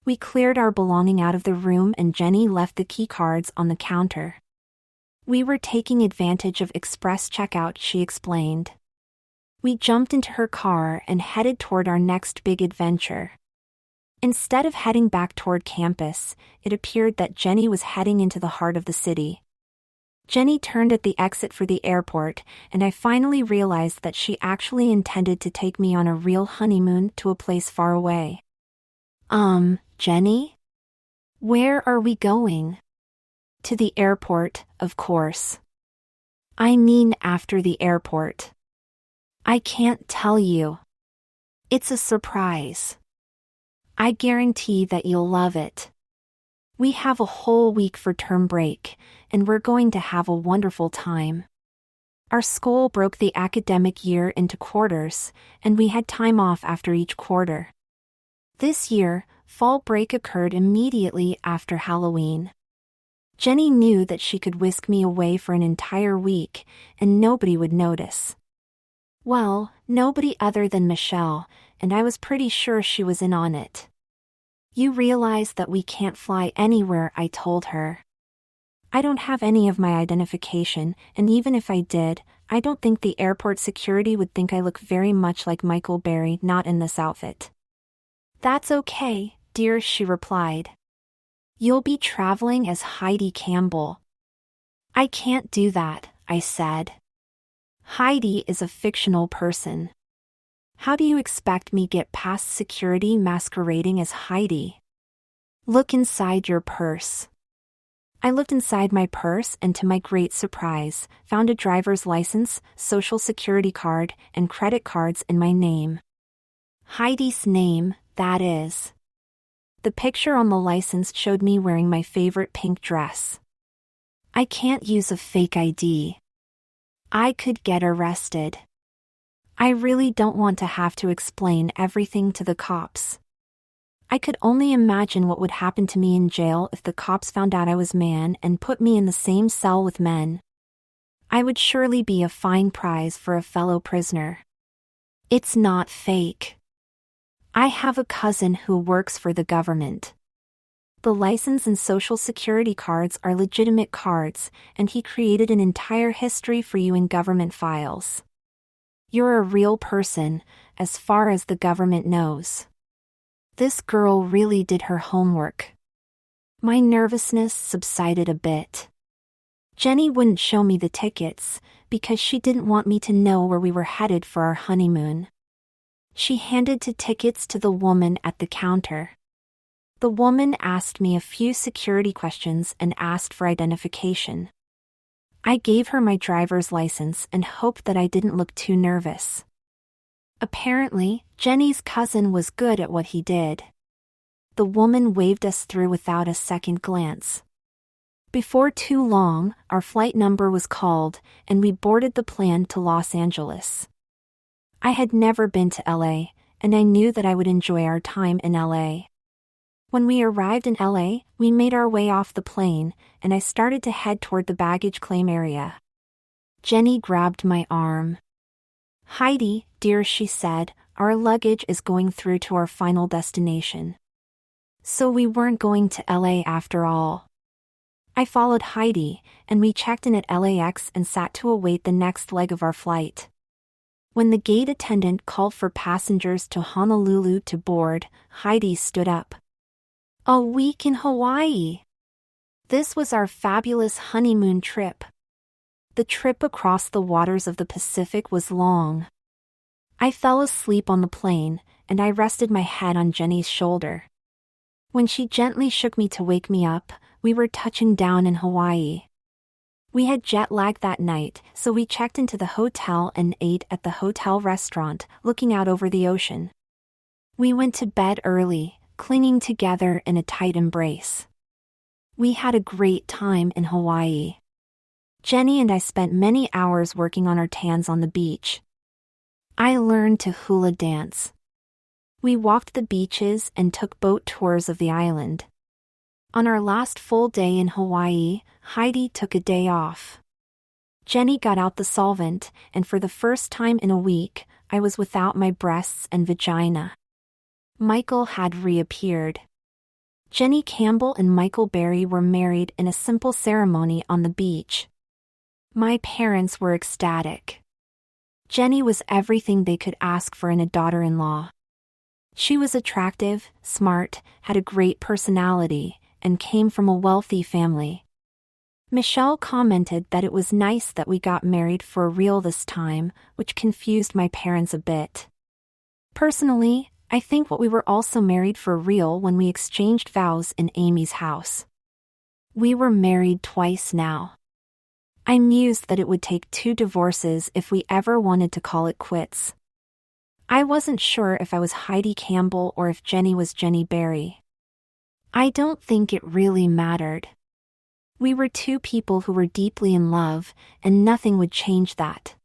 We cleared our belongings out of the room and Jenny left the key cards on the counter. "We were taking advantage of express checkout," she explained. We jumped into her car and headed toward our next big adventure. Instead of heading back toward campus, it appeared that Jenny was heading into the heart of the city. Jenny turned at the exit for the airport, and I finally realized that she actually intended to take me on a real honeymoon to a place far away. Jenny? Where are we going?" "To the airport, of course." "I mean after the airport." "I can't tell you. It's a surprise. I guarantee that you'll love it. We have a whole week for term break, and we're going to have a wonderful time. Our school broke the academic year into quarters, and we had time off after each quarter. This year, fall break occurred immediately after Halloween. Jenny knew that she could whisk me away for an entire week, and nobody would notice. Well, nobody other than Michelle, and I was pretty sure she was in on it. "You realize that we can't fly anywhere," I told her. "I don't have any of my identification, and even if I did, I don't think the airport security would think I look very much like Michael Berry, not in this outfit." "That's okay, dear," she replied. "You'll be traveling as Heidi Campbell." "I can't do that," I said. "Heidi is a fictional person. How do you expect me get past security masquerading as Heidi?" "Look inside your purse." I looked inside my purse and to my great surprise, found a driver's license, social security card, and credit cards in my name. Heidi's name, that is. The picture on the license showed me wearing my favorite pink dress. I can't use a fake ID. I could get arrested. I really don't want to have to explain everything to the cops. I could only imagine what would happen to me in jail if the cops found out I was man and put me in the same cell with men. I would surely be a fine prize for a fellow prisoner. It's not fake. I have a cousin who works for the government. The license and social security cards are legitimate cards, and he created an entire history for you in government files. You're a real person, as far as the government knows. This girl really did her homework. My nervousness subsided a bit. Jenny wouldn't show me the tickets, because she didn't want me to know where we were headed for our honeymoon. She handed the tickets to the woman at the counter. The woman asked me a few security questions and asked for identification. I gave her my driver's license and hoped that I didn't look too nervous. Apparently, Jenny's cousin was good at what he did. The woman waved us through without a second glance. Before too long, our flight number was called, and we boarded the plane to Los Angeles. I had never been to LA, and I knew that I would enjoy our time in LA. When we arrived in LA, we made our way off the plane, and I started to head toward the baggage claim area. Jenny grabbed my arm. "Heidi, dear," she said, "our luggage is going through to our final destination." So we weren't going to LA after all. I followed Heidi, and we checked in at LAX and sat to await the next leg of our flight. When the gate attendant called for passengers to Honolulu to board, Heidi stood up. "A week in Hawaii! This was our fabulous honeymoon trip." The trip across the waters of the Pacific was long. I fell asleep on the plane, and I rested my head on Jenny's shoulder. When she gently shook me to wake me up, we were touching down in Hawaii. We had jet lag that night, so we checked into the hotel and ate at the hotel restaurant, looking out over the ocean. We went to bed early, clinging together in a tight embrace. We had a great time in Hawaii. Jenny and I spent many hours working on our tans on the beach. I learned to hula dance. We walked the beaches and took boat tours of the island. On our last full day in Hawaii, Heidi took a day off. Jenny got out the solvent, and for the first time in a week, I was without my breasts and vagina. Michael had reappeared. Jenny Campbell and Michael Berry were married in a simple ceremony on the beach. My parents were ecstatic. Jenny was everything they could ask for in a daughter-in-law. She was attractive, smart, had a great personality, and came from a wealthy family. Michelle commented that it was nice that we got married for real this time, which confused my parents a bit. Personally, I think we were also married for real when we exchanged vows in Amy's house. We were married twice now. I mused that it would take 2 divorces if we ever wanted to call it quits. I wasn't sure if I was Heidi Campbell or if Jenny was Jenny Berry. I don't think it really mattered. We were 2 people who were deeply in love, and nothing would change that.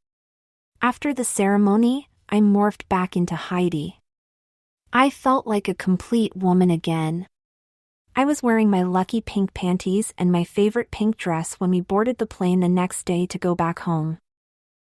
After the ceremony, I morphed back into Heidi. I felt like a complete woman again. I was wearing my lucky pink panties and my favorite pink dress when we boarded the plane the next day to go back home.